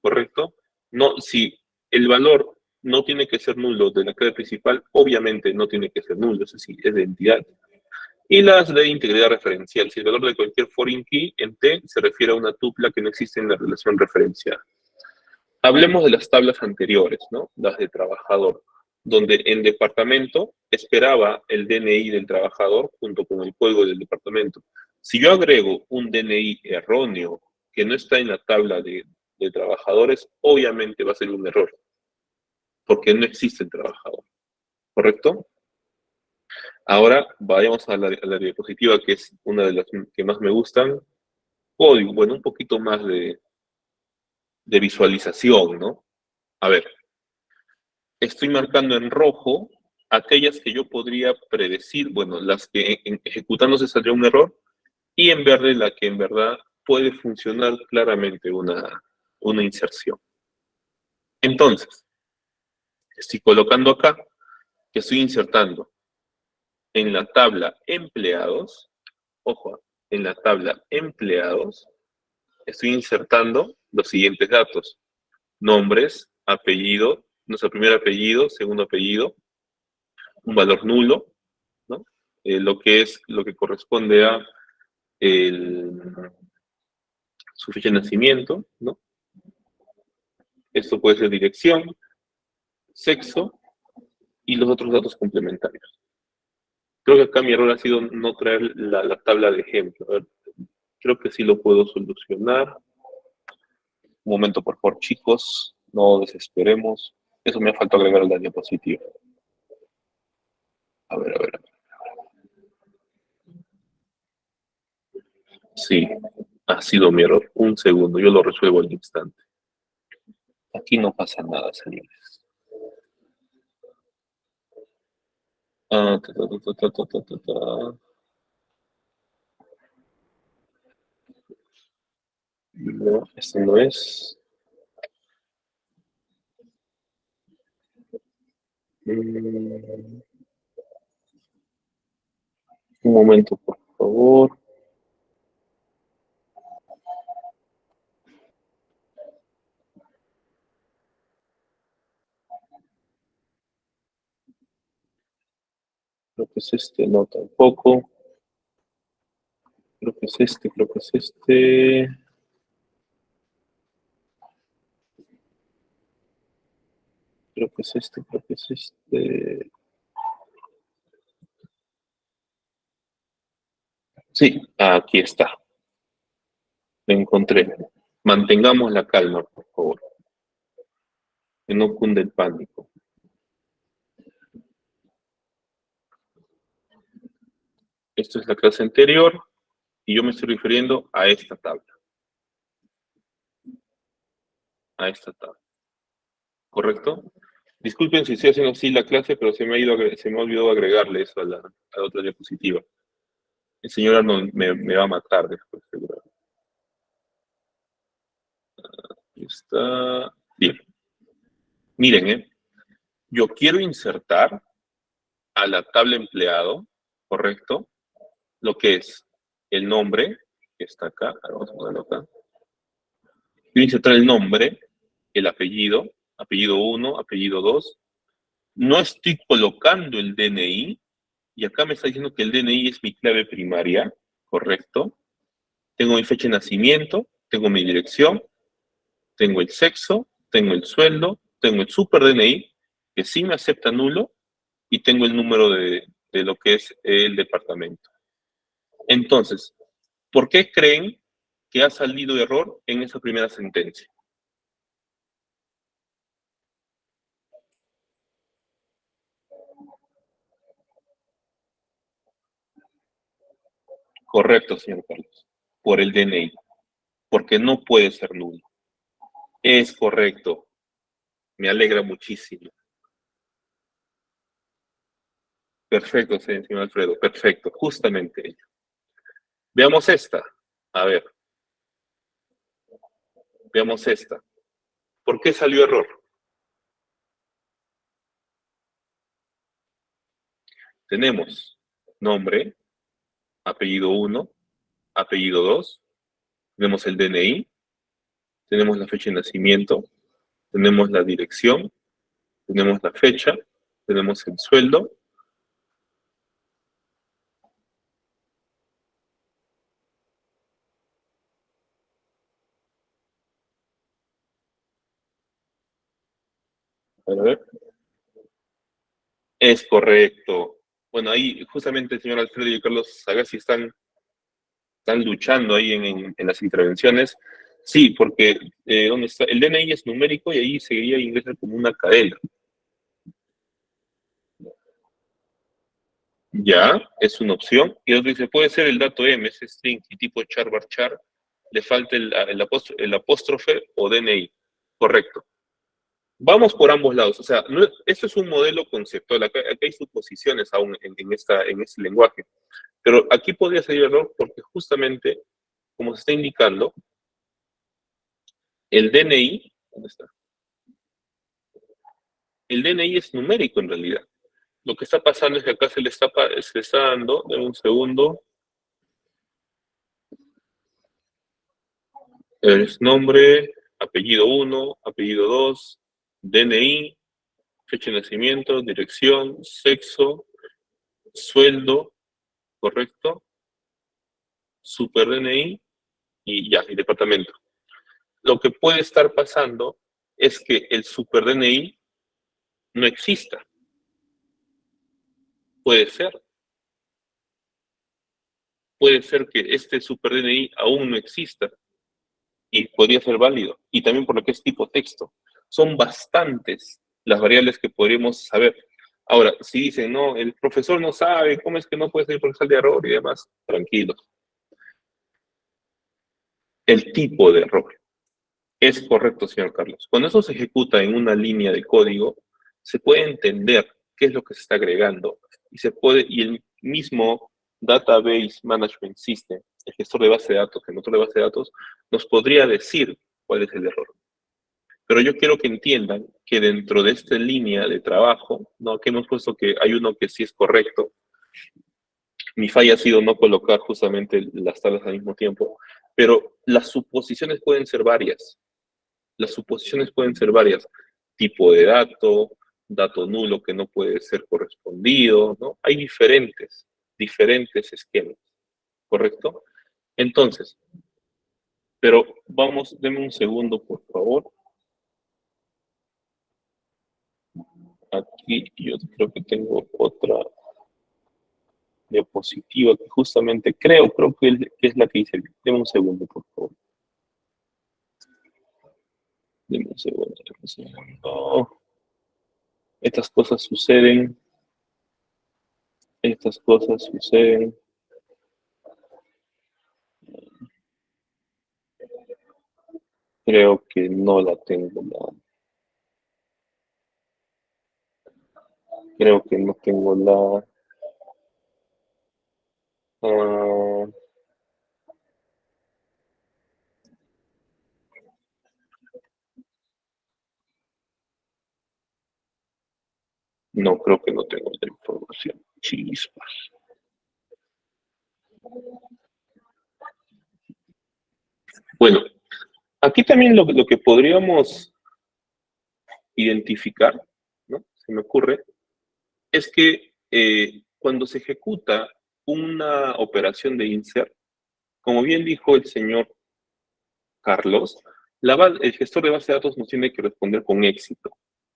¿correcto? No, si el valor no tiene que ser nulo de la clave principal, obviamente no tiene que ser nulo, es decir, es de entidad. Y las de integridad referencial. Si el valor de cualquier foreign key en T se refiere a una tupla que no existe en la relación referencial. Hablemos de las tablas anteriores, ¿no? Las de trabajador, donde en departamento esperaba el DNI del trabajador junto con el código del departamento. Si yo agrego un DNI erróneo que no está en la tabla de trabajadores, obviamente va a ser un error, porque no existe el trabajador, ¿correcto? Ahora vayamos a la diapositiva, que es una de las que más me gustan. Código, bueno, un poquito más de visualización, ¿no? A ver, estoy marcando en rojo aquellas que yo podría predecir, bueno, las que ejecutándose saldría un error, y en verde la que en verdad puede funcionar claramente una inserción. Entonces, estoy colocando acá que estoy insertando en la tabla empleados, ojo, en la tabla empleados, estoy insertando los siguientes datos: nombres, apellido, nuestro primer apellido, segundo apellido, un valor nulo, ¿no? Lo que corresponde a su fecha de nacimiento, ¿no? Esto puede ser dirección, sexo y los otros datos complementarios. Creo que acá mi error ha sido no traer la tabla de ejemplo. A ver, creo que sí lo puedo solucionar. Un momento, por favor, chicos. No desesperemos. Eso me ha faltado agregar a la diapositiva. A ver, a ver. Sí, ha sido mi error. Un segundo, yo lo resuelvo al instante. Aquí no pasa nada, señores. No, esto no es. Un momento, por favor. Creo que es este, no, tampoco. Creo que es este, creo que es este. Creo que es este, creo que es este. Sí, aquí está. Lo encontré. Mantengamos la calma, por favor. Que no cunde el pánico. Esto es la clase anterior y yo me estoy refiriendo a esta tabla. A esta tabla. ¿Correcto? Disculpen si estoy haciendo así la clase, pero se me ha olvidado agregarle eso a la otra diapositiva. El señor Arnold me va a matar después, seguro. Ahí está. Bien. Miren, yo quiero insertar a la tabla empleado, ¿correcto? Lo que es el nombre, que está acá. Ahora vamos a ponerlo acá. Quiero insertar el nombre, el apellido, apellido 1, apellido 2. No estoy colocando el DNI, y acá me está diciendo que el DNI es mi clave primaria, ¿correcto? Tengo mi fecha de nacimiento, tengo mi dirección, tengo el sexo, tengo el sueldo, tengo el super DNI, que sí me acepta nulo, y tengo el número de lo que es el departamento. Entonces, ¿por qué creen que ha salido error en esa primera sentencia? Correcto, señor Carlos. Por el DNI. Porque no puede ser nulo. Es correcto. Me alegra muchísimo. Perfecto, señor Alfredo. Perfecto. Justamente ello. Veamos esta. A ver. Veamos esta. ¿Por qué salió error? Tenemos nombre, apellido 1, apellido 2, tenemos el DNI, tenemos la fecha de nacimiento, tenemos la dirección, tenemos la fecha, tenemos el sueldo. A ver. Es correcto. Bueno, ahí justamente el señor Alfredo y Carlos Sagasti están luchando ahí en las intervenciones. Sí, porque ¿dónde está? El DNI es numérico y ahí seguiría ingresar como una cadena. Ya, es una opción. Y otro dice, puede ser el dato M, es string y tipo char varchar, le falta el apóstrofe o DNI. Correcto. Vamos por ambos lados. O sea, esto es un modelo conceptual. Acá hay suposiciones aún en este lenguaje. Pero aquí podría salir error porque justamente, como se está indicando, el DNI, ¿dónde está? El DNI es numérico en realidad. Lo que está pasando es que acá se le está dando, denme un segundo, es nombre, apellido 1, apellido 2, DNI, fecha de nacimiento, dirección, sexo, sueldo, correcto, super DNI y ya, y departamento. Lo que puede estar pasando es que el super DNI no exista. Puede ser. Puede ser que este super DNI aún no exista y podría ser válido. Y también por lo que es tipo texto. Son bastantes las variables que podríamos saber. Ahora, si dicen, no, el profesor no sabe, ¿cómo es que no puede ser porque sale de error y demás? Tranquilos. El tipo de error. Es correcto, señor Carlos. Cuando eso se ejecuta en una línea de código, se puede entender qué es lo que se está agregando y el mismo Database Management System, el gestor de base de datos, el motor de base de datos, nos podría decir cuál es el error. Pero yo quiero que entiendan que dentro de esta línea de trabajo, ¿no? Que hemos puesto que hay uno que sí es correcto. Mi falla ha sido no colocar justamente las tablas al mismo tiempo, pero las suposiciones pueden ser varias. Las suposiciones pueden ser varias. Tipo de dato nulo que no puede ser correspondido, ¿no? Hay diferentes esquemas, ¿correcto? Entonces, pero vamos, denme un segundo, por favor. Aquí yo creo que tengo otra diapositiva que justamente creo que es la que hice. Denme un segundo, por favor. Denme un segundo, denme un segundo. Estas cosas suceden. Estas cosas suceden. Creo que no la tengo. Creo que no tengo la... ah, no, creo que no tengo la información. Chispas. Bueno, aquí también lo que podríamos identificar, ¿no? Se me ocurre, es que cuando se ejecuta una operación de insert, como bien dijo el señor Carlos, el gestor de base de datos nos tiene que responder con éxito.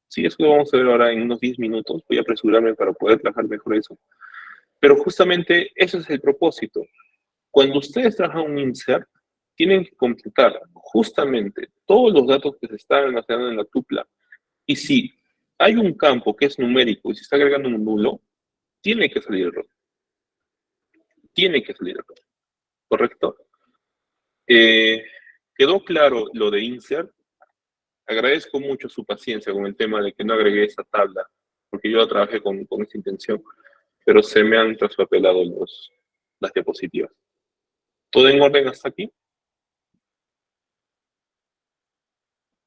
Sí, eso lo vamos a ver ahora en unos 10 minutos. Voy a apresurarme para poder trabajar mejor eso. Pero justamente eso es el propósito. Cuando ustedes trabajan un insert, tienen que computar justamente todos los datos que se están almacenando en la tupla. Y si hay un campo que es numérico y se está agregando un nulo, tiene que salir error. Tiene que salir error. ¿Correcto? ¿Quedó claro lo de insert? Agradezco mucho su paciencia con el tema de que no agregué esa tabla, porque yo trabajé con esa intención, pero se me han traspapelado las diapositivas. ¿Todo en orden hasta aquí?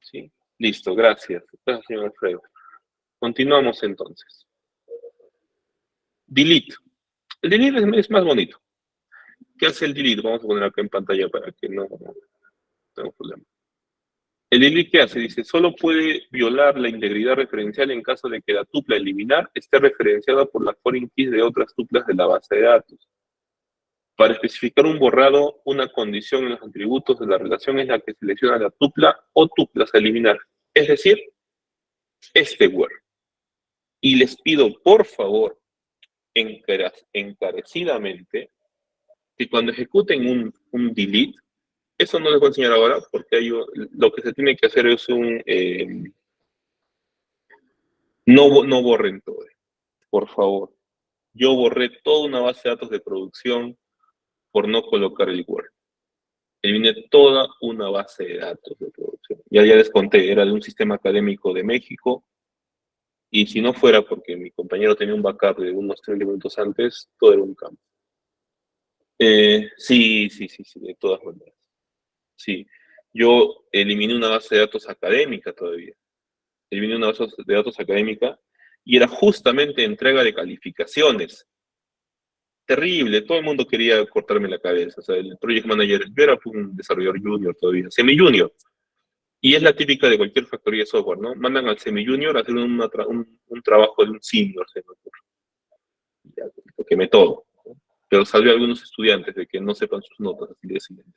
Sí. Listo, gracias. Gracias, señor Alfredo. Continuamos entonces. Delete. El delete es más bonito. ¿Qué hace el delete? Vamos a poner acá en pantalla para que no tengamos problema. El delete, ¿qué hace? Dice, solo puede violar la integridad referencial en caso de que la tupla a eliminar esté referenciada por las foreign keys de otras tuplas de la base de datos. Para especificar un borrado, una condición en los atributos de la relación es la que selecciona la tupla o tuplas a eliminar. Es decir, este word. Y les pido, por favor, encarecidamente, que cuando ejecuten un delete, eso no les voy a enseñar ahora, porque lo que se tiene que hacer es no borren todo, por favor. Yo borré toda una base de datos de producción por no colocar el Word. Eliminé toda una base de datos de producción. Ya les conté, era de un sistema académico de México, y si no fuera porque mi compañero tenía un backup de unos 30 minutos antes, todo era un campo. Sí, de todas maneras. Sí, yo eliminé una base de datos académica todavía. Eliminé una base de datos académica y era justamente entrega de calificaciones. Terrible, todo el mundo quería cortarme la cabeza. O sea, el project manager, yo era un desarrollador junior todavía, semi-junior. Y es la típica de cualquier factoría de software, ¿no? Mandan al semi-junior a hacer un trabajo de un senior, se me ocurre. Ya, lo quemé todo. ¿No? Pero salvé a algunos estudiantes de que no sepan sus notas al día siguiente.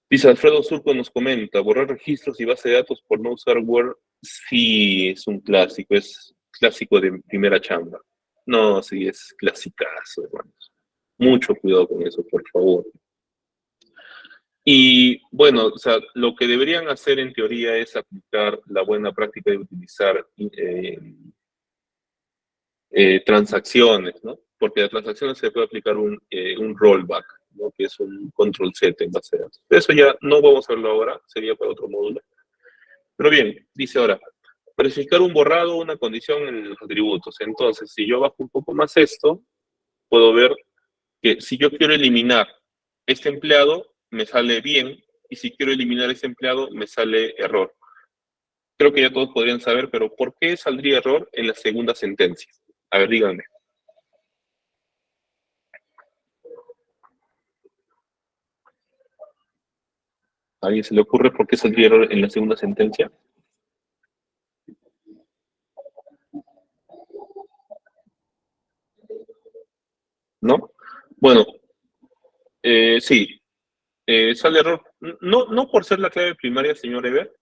Dice Alfredo Surco, nos comenta, borrar registros y base de datos por no usar Word, sí, es un clásico, es clásico de primera chamba. No, sí, es clasicazo, hermanos. Mucho cuidado con eso, por favor. Y bueno, o sea, lo que deberían hacer en teoría es aplicar la buena práctica de utilizar transacciones, ¿no? Porque a transacciones se puede aplicar un rollback, ¿no? Que es un control set en base de datos. Eso ya no vamos a verlo ahora, sería para otro módulo. Pero bien, dice ahora, verificar un borrado o una condición en los atributos. Entonces, si yo bajo un poco más esto, puedo ver que si yo quiero eliminar este empleado, me sale bien, y si quiero eliminar este empleado, me sale error. Creo que ya todos podrían saber, pero ¿por qué saldría error en la segunda sentencia? A ver, díganme. ¿A alguien se le ocurre por qué saldría error en la segunda sentencia? ¿No? Bueno, sí. Sale error, no por ser la clave primaria, señor Eber,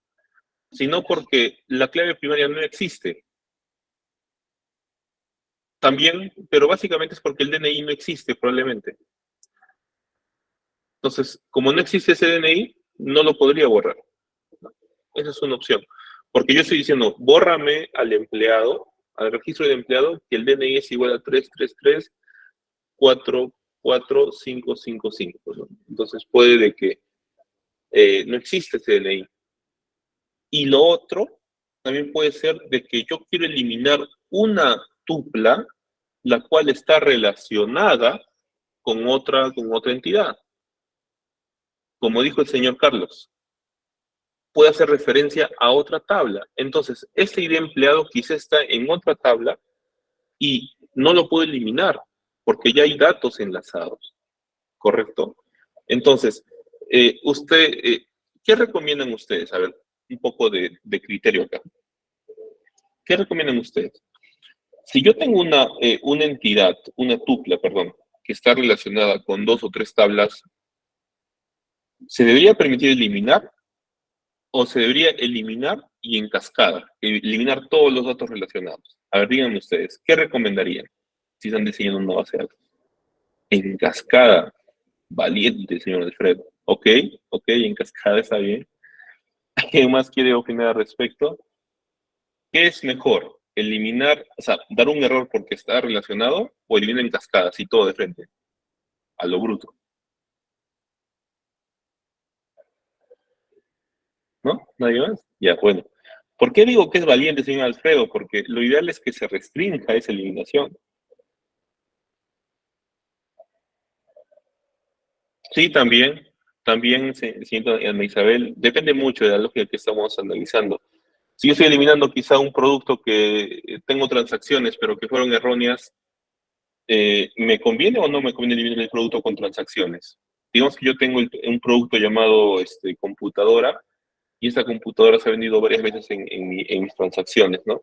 sino porque la clave primaria no existe. También, pero básicamente es porque el DNI no existe, probablemente. Entonces, como no existe ese DNI, no lo podría borrar. Esa es una opción. Porque yo estoy diciendo, bórrame al empleado, al registro de empleado, que el DNI es igual a 333-44555, ¿no? Entonces puede de que no existe ese DNI. Y lo otro, también puede ser de que yo quiero eliminar una tupla la cual está relacionada con otra entidad. Como dijo el señor Carlos, puede hacer referencia a otra tabla. Entonces, este ID empleado quizá está en otra tabla y no lo puedo eliminar porque ya hay datos enlazados, ¿correcto? Entonces, ¿qué recomiendan ustedes? A ver, un poco de criterio acá. ¿Qué recomiendan ustedes? Si yo tengo una entidad, una tupla, perdón, que está relacionada con 2 o 3 tablas, ¿se debería permitir eliminar o se debería eliminar y en cascada? Eliminar todos los datos relacionados. A ver, díganme ustedes, ¿qué recomendarían si están diseñando una base de datos? En cascada. Valiente, señor Alfredo. Ok, en cascada está bien. ¿Quién más quiere opinar al respecto? ¿Qué es mejor? ¿Eliminar, o sea, dar un error porque está relacionado o eliminar en cascada, así todo de frente? A lo bruto. ¿No? ¿Nadie más? Ya, bueno. ¿Por qué digo que es valiente, señor Alfredo? Porque lo ideal es que se restrinja esa eliminación. Sí, también, señorita Ana Isabel, depende mucho de la lógica que estamos analizando. Si yo estoy eliminando quizá un producto que tengo transacciones, pero que fueron erróneas, ¿me conviene o no me conviene eliminar el producto con transacciones? Digamos que yo tengo un producto llamado computadora, y esta computadora se ha vendido varias veces en mis transacciones, ¿no?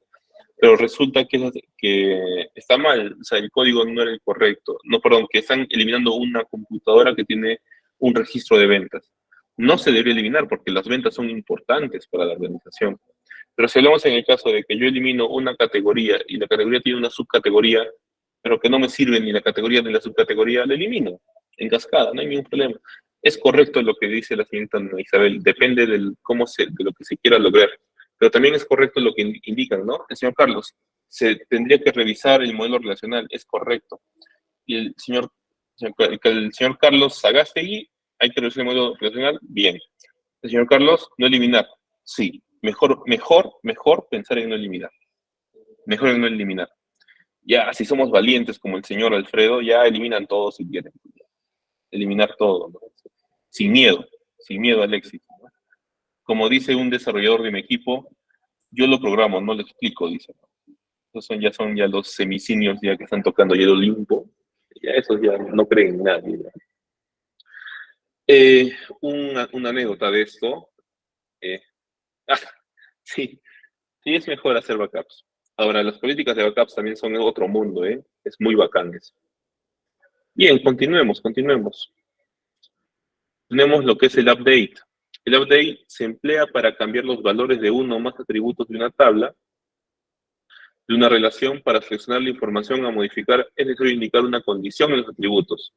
Pero resulta que está mal, o sea, el código no era el correcto. No, perdón, que están eliminando una computadora que tiene un registro de ventas. No se debería eliminar porque las ventas son importantes para la organización. Pero si hablamos en el caso de que yo elimino una categoría y la categoría tiene una subcategoría, pero que no me sirve ni la categoría ni la subcategoría, la elimino en cascada, no hay ningún problema. Es correcto lo que dice la señorita Isabel, depende de lo que se quiera lograr. Pero también es correcto lo que indican, ¿no? El señor Carlos, se tendría que revisar el modelo relacional, es correcto. Y el señor Carlos Sagástegui, hay que revisar el modelo relacional, bien. El señor Carlos, no eliminar, sí. Mejor pensar en no eliminar. Mejor en no eliminar. Ya, si somos valientes como el señor Alfredo, ya eliminan todo si quieren. Eliminar todo, ¿no? Sin miedo al éxito, ¿no? Como dice un desarrollador de mi equipo, yo lo programo, no lo explico, dice. Esos son ya los semicinios ya que están tocando ya el Olimpo. Ya esos ya no creen en nadie. Una anécdota de esto. Sí, sí es mejor hacer backups. Ahora, las políticas de backups también son otro mundo, ¿eh? Es muy bacán eso. Bien, continuemos. Tenemos lo que es el update. El update se emplea para cambiar los valores de uno o más atributos de una tabla, de una relación, para seleccionar la información a modificar, es necesario indicar una condición en los atributos.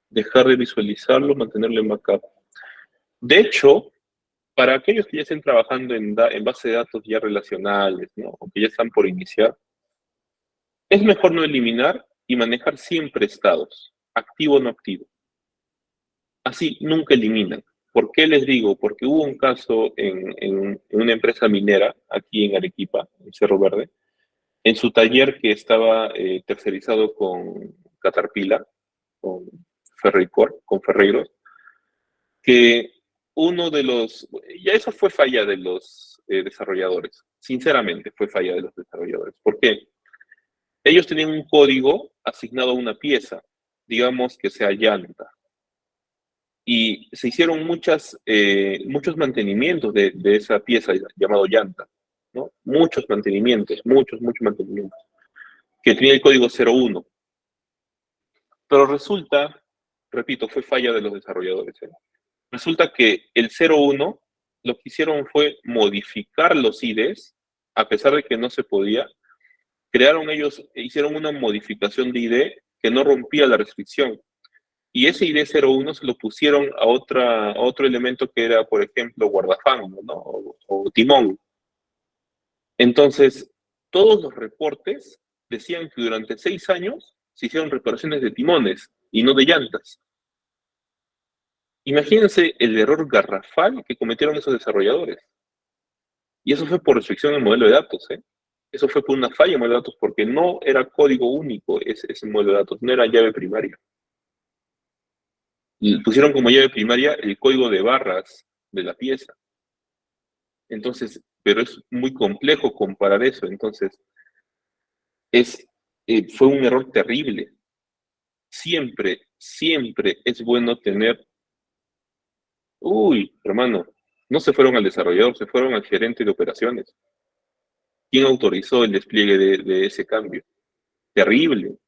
Dejar de visualizarlo, mantenerlo en backup. De hecho, para aquellos que ya estén trabajando en base de datos ya relacionales, ¿no? O que ya están por iniciar, es mejor no eliminar y manejar siempre estados, activo o no activo. Así nunca eliminan. ¿Por qué les digo? Porque hubo un caso en una empresa minera aquí en Arequipa, en Cerro Verde, en su taller que estaba tercerizado con Caterpillar, con Ferreiros, que uno de los, ya eso fue falla de los desarrolladores, sinceramente fue falla de los desarrolladores. ¿Por qué? Ellos tenían un código asignado a una pieza, digamos que sea llanta, y se hicieron muchos mantenimientos de esa pieza llamado llanta, ¿no? Muchos mantenimientos, que tenía el código 01. Pero resulta, repito, fue falla de los desarrolladores, ¿eh? Resulta que el 01 lo que hicieron fue modificar los IDs, a pesar de que no se podía. Hicieron una modificación de ID que no rompía la restricción. Y ese ID 01 se lo pusieron a otro elemento que era, por ejemplo, guardafango, ¿no? O timón. Entonces, todos los reportes decían que durante 6 años se hicieron reparaciones de timones y no de llantas. Imagínense el error garrafal que cometieron esos desarrolladores. Y eso fue por restricción del modelo de datos, ¿eh? Eso fue por una falla en el modelo de datos, porque no era código único ese modelo de datos, no era llave primaria. Y pusieron como llave primaria el código de barras de la pieza. Entonces, pero es muy complejo comparar eso. Entonces, fue un error terrible. Siempre es bueno tener... Uy, hermano, no se fueron al desarrollador, se fueron al gerente de operaciones. ¿Quién autorizó el despliegue de ese cambio? Terrible.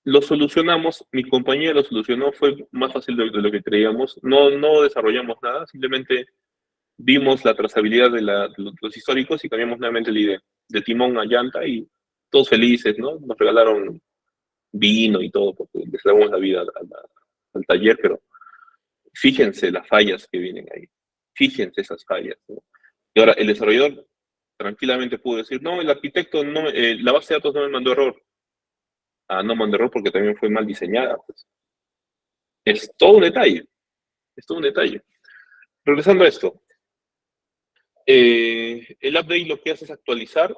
Lo solucionamos, mi compañía lo solucionó, fue más fácil de lo que creíamos. No desarrollamos nada, simplemente vimos la trazabilidad de los históricos y cambiamos nuevamente la idea. De timón a llanta y todos felices, ¿no? Nos regalaron vino y todo, porque les damos la vida al taller, pero fíjense las fallas que vienen ahí. Fíjense esas fallas, ¿no? Y ahora, el desarrollador tranquilamente pudo decir, no, el arquitecto, no, la base de datos no me mandó error. Ah, no mandó error porque también fue mal diseñada. Pues. Es todo un detalle. Es todo un detalle. Regresando a esto. El update lo que hace es actualizar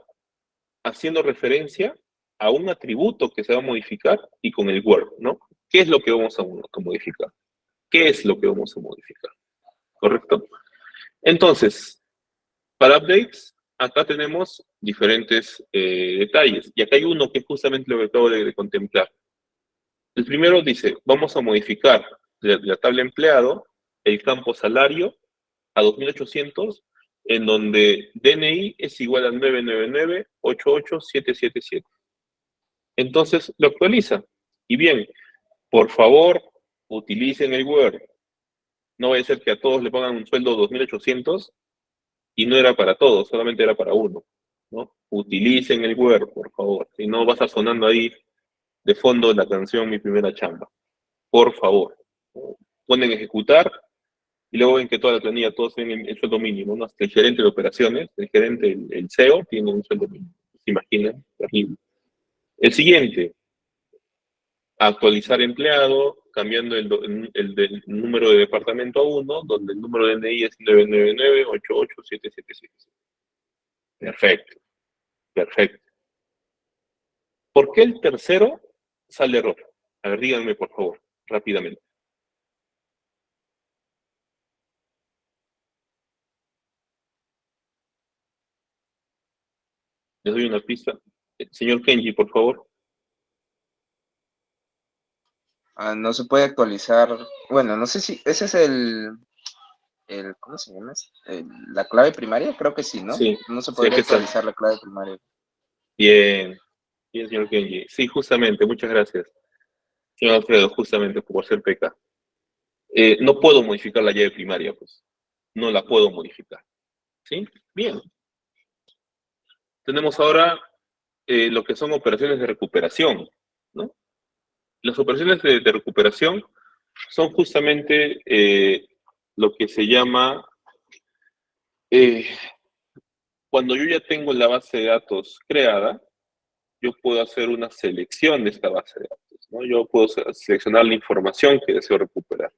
haciendo referencia a un atributo que se va a modificar y con el Word, ¿no? ¿Qué es lo que vamos a modificar? ¿Qué es lo que vamos a modificar? ¿Correcto? Entonces, para updates, acá tenemos diferentes detalles. Y acá hay uno que es justamente lo que acabo de contemplar. El primero dice, vamos a modificar la tabla empleado, el campo salario, a 2800, en donde DNI es igual a 999-88777. Entonces, lo actualiza. Y bien, por favor, utilicen el Word. No vaya a ser que a todos le pongan un sueldo de 2800 y no era para todos, solamente era para uno, ¿no? Utilicen el Word, por favor. Si no, va a estar sonando ahí de fondo la canción Mi Primera Chamba. Por favor. Ponen ejecutar y luego ven que toda la planilla, todos tienen el sueldo mínimo, ¿no? Hasta el gerente de operaciones, el gerente, el CEO, tiene un sueldo mínimo. ¿Se imaginan? Terrible. El siguiente, actualizar empleado, cambiando el número de departamento a 1, donde el número de DNI es 999-88777. Perfecto, perfecto. ¿Por qué el tercero sale error? A ver, díganme, por favor, rápidamente. Les doy una pista. Señor Kenji, por favor. No se puede actualizar. Bueno, no sé si ese es ¿cómo se llama? La clave primaria, creo que sí, ¿no? Sí. No se puede actualizar la clave primaria. Bien, bien, señor Kenji. Sí, justamente, muchas gracias. Señor Alfredo, justamente por ser PK. No puedo modificar la llave primaria, pues. No la puedo modificar. ¿Sí? Bien. Tenemos ahora lo que son operaciones de recuperación, ¿no? Las operaciones de recuperación son justamente lo que se llama, cuando yo ya tengo la base de datos creada, yo puedo hacer una selección de esta base de datos, ¿no? Yo puedo seleccionar la información que deseo recuperar,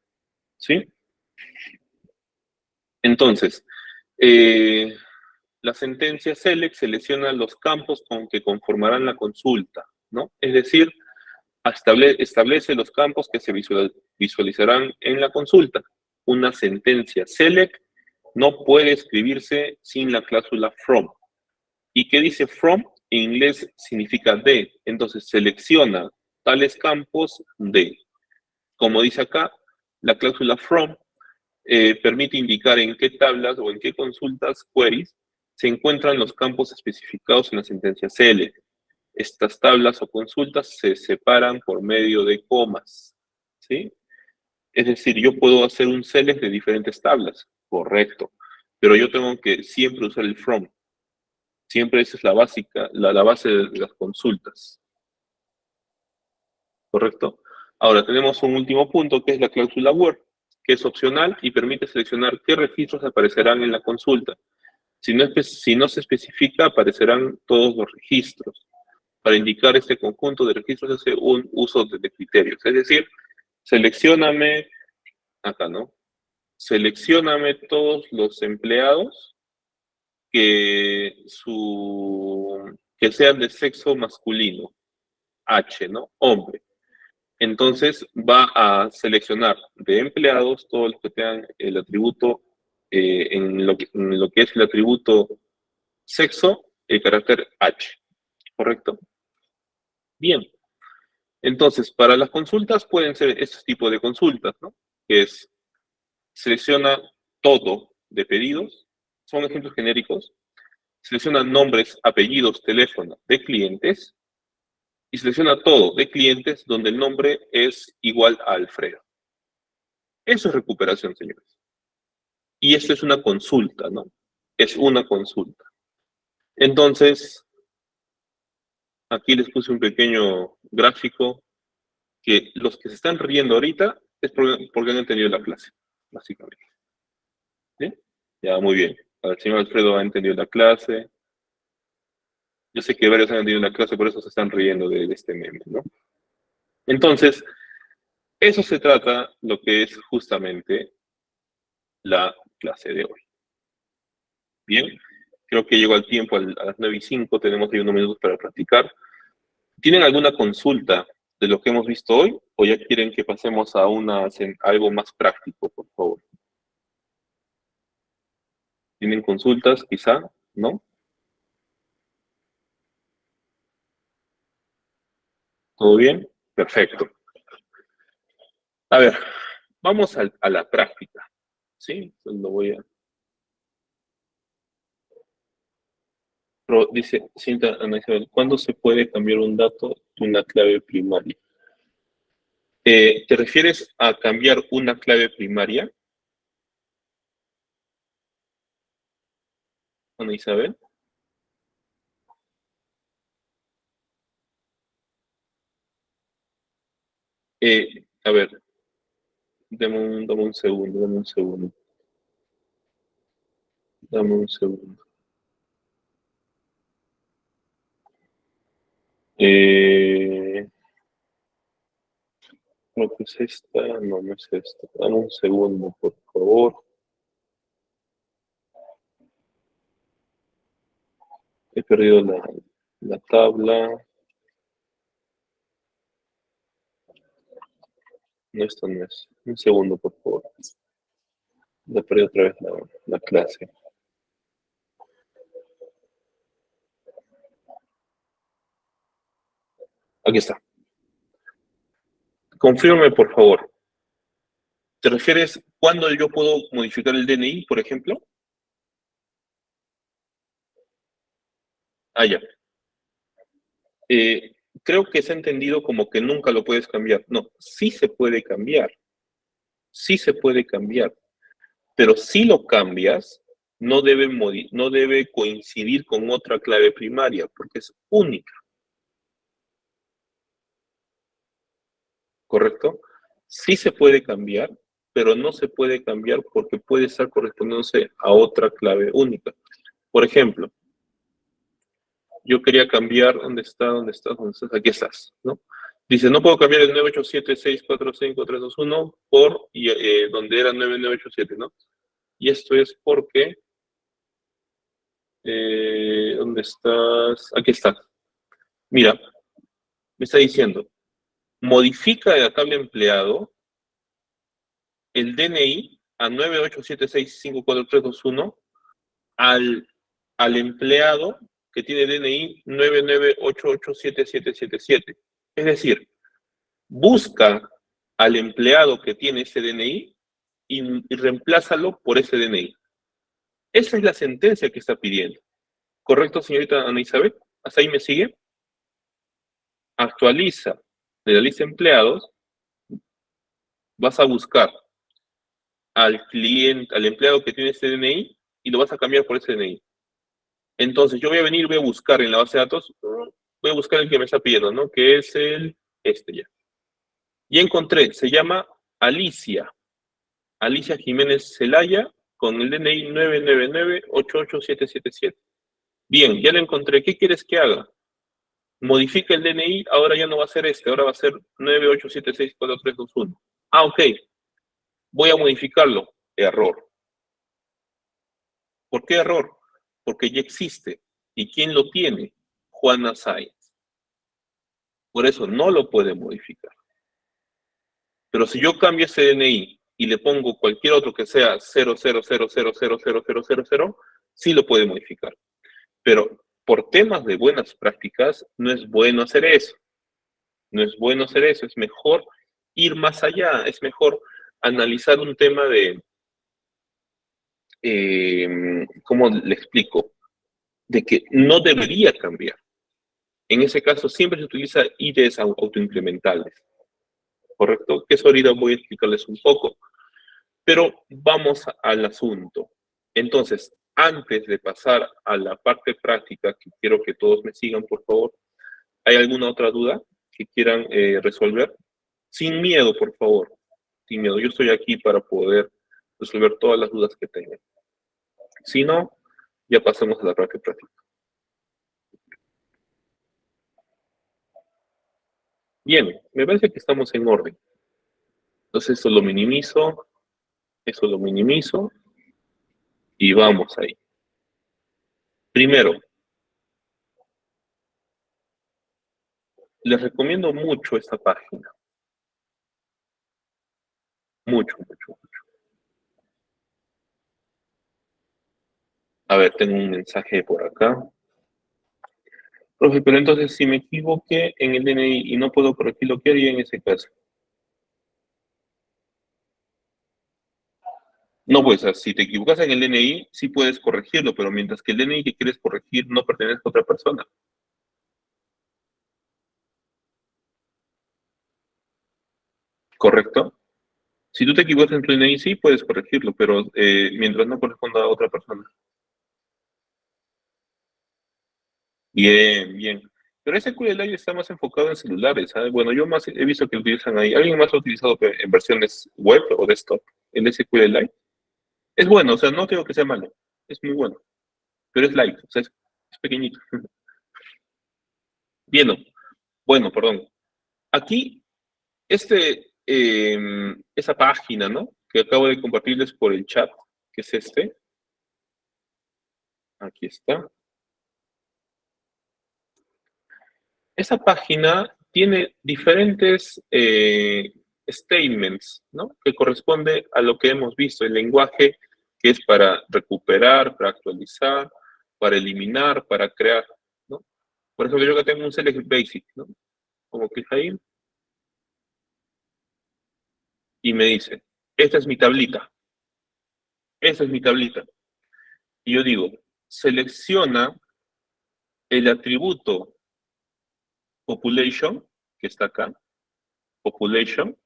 ¿sí? Entonces, la sentencia select selecciona los campos con que conformarán la consulta, ¿no? Es decir, establece los campos que se visualizarán en la consulta. Una sentencia select no puede escribirse sin la cláusula from. ¿Y qué dice from? En inglés significa de. Entonces selecciona tales campos de. Como dice acá, la cláusula from permite indicar en qué tablas o en qué consultas, queries, se encuentran los campos especificados en la sentencia select. Estas tablas o consultas se separan por medio de comas, ¿sí? Es decir, yo puedo hacer un select de diferentes tablas, correcto, pero yo tengo que siempre usar el from. Siempre esa es la básica, la base de las consultas, ¿correcto? Ahora tenemos un último punto que es la cláusula where, que es opcional y permite seleccionar qué registros aparecerán en la consulta. Si no se especifica, aparecerán todos los registros. Para indicar este conjunto de registros hace un uso de criterios. Es decir, seleccióname, acá, ¿no? Seleccióname todos los empleados que sean de sexo masculino, H, ¿no? Hombre. Entonces va a seleccionar de empleados todos los que tengan el atributo, en lo que es el atributo sexo, el carácter H, ¿correcto? Bien. Entonces, para las consultas pueden ser este tipo de consultas, ¿no? Que es, selecciona todo de pedidos, son ejemplos genéricos, selecciona nombres, apellidos, teléfono de clientes, y selecciona todo de clientes donde el nombre es igual a Alfredo. Eso es recuperación, señores. Y esto es una consulta, ¿no? Es una consulta. Entonces, aquí les puse un pequeño gráfico que los que se están riendo ahorita es porque han entendido la clase, básicamente. ¿Sí? Ya, muy bien. El señor Alfredo ha entendido la clase. Yo sé que varios han entendido la clase, por eso se están riendo de este meme, ¿no? Entonces, eso se trata lo que es justamente la clase de hoy. Bien, creo que llegó el tiempo, a las 9:05, tenemos ahí unos minutos para practicar. ¿Tienen alguna consulta de lo que hemos visto hoy o ya quieren que pasemos a algo más práctico, por favor? ¿Tienen consultas, quizá? ¿No? ¿Todo bien? Perfecto. A ver, vamos a la práctica. ¿Sí? Entonces lo voy a... Pero dice, Cinta Ana Isabel, ¿cuándo se puede cambiar un dato de una clave primaria? ¿Te refieres a cambiar una clave primaria, Ana Isabel? A ver, dame un segundo, dame un segundo. Dame un segundo. Creo que es esta, no, no es esta. Dame un segundo, por favor. He perdido la tabla. No, esto no es. Un segundo, por favor. Ya perdí otra vez la clase. Aquí está. Confírmame, por favor. ¿Te refieres cuándo yo puedo modificar el DNI, por ejemplo? Ah, ya. Creo que se ha entendido como que nunca lo puedes cambiar. No, sí se puede cambiar. Sí se puede cambiar. Pero si lo cambias, no debe coincidir con otra clave primaria, porque es única. ¿Correcto? Sí se puede cambiar, pero no se puede cambiar porque puede estar correspondiéndose a otra clave única. Por ejemplo, yo quería cambiar, ¿dónde estás? Aquí estás, ¿no? Dice, no puedo cambiar el 987-645-321 por donde era 9987, ¿no? Y esto es porque, ¿dónde estás? Aquí estás. Mira, me está diciendo, modifica la tabla empleado el DNI a 987654321 al empleado que tiene DNI 998877777. Es decir, busca al empleado que tiene ese DNI y reemplázalo por ese DNI. Esa es la sentencia que está pidiendo. ¿Correcto, señorita Ana Isabel? ¿Hasta ahí me sigue? Actualiza de la lista de empleados, vas a buscar al empleado que tiene ese DNI y lo vas a cambiar por ese DNI. Entonces, yo voy a buscar en la base de datos, voy a buscar el que me está pidiendo, ¿no? Que es este ya. Y encontré, se llama Alicia Jiménez Zelaya, con el DNI 999-88777. Bien, ya lo encontré. ¿Qué quieres que haga? Modifica el DNI, ahora ya no va a ser ahora va a ser 9876431. Ah, ok, voy a modificarlo. Error. ¿Por qué error? Porque ya existe. ¿Y quién lo tiene? Juana Sáenz. Por eso no lo puede modificar. Pero si yo cambio ese DNI y le pongo cualquier otro que sea 0000000000, sí lo puede modificar. Pero por temas de buenas prácticas, no es bueno hacer eso. No es bueno hacer eso. Es mejor ir más allá. Es mejor analizar un tema de, ¿cómo le explico? De que no debería cambiar. En ese caso, siempre se utiliza IDs autoincrementales. ¿Correcto? Que eso ahorita voy a explicarles un poco. Pero vamos al asunto. Entonces, antes de pasar a la parte práctica, que quiero que todos me sigan, por favor, ¿hay alguna otra duda que quieran resolver? Sin miedo, por favor. Sin miedo. Yo estoy aquí para poder resolver todas las dudas que tengan. Si no, ya pasamos a la parte práctica. Bien, me parece que estamos en orden. Entonces, eso lo minimizo y vamos ahí. Primero, les recomiendo mucho esta página. Mucho, mucho, mucho. A ver, tengo un mensaje por acá. Profe, pero entonces si me equivoqué en el DNI y no puedo corregirlo, ¿qué haría en ese caso? No, pues si te equivocas en el DNI, sí puedes corregirlo, pero mientras que el DNI que quieres corregir no pertenece a otra persona. ¿Correcto? Si tú te equivocas en tu DNI, sí puedes corregirlo, pero mientras no corresponda a otra persona. Bien, bien. Pero ese QLI está más enfocado en celulares, ¿sabes? Bueno, yo más he visto que lo utilizan ahí. ¿Alguien más lo ha utilizado en versiones web o desktop? El SQLite. Es bueno, o sea, no digo que sea malo. Es muy bueno. Pero es light, o sea, es pequeñito. Bien, bueno, perdón. Aquí, esa página, ¿no? Que acabo de compartirles por el chat, que es este. Aquí está. Esa página tiene diferentes statements, ¿no? Que corresponde a lo que hemos visto, el lenguaje que es para recuperar, para actualizar, para eliminar, para crear, ¿no? Por ejemplo, yo acá tengo un select basic, ¿no? Como que ahí y me dice, esta es mi tablita, esta es mi tablita. Y yo digo, selecciona el atributo population, que está acá, population,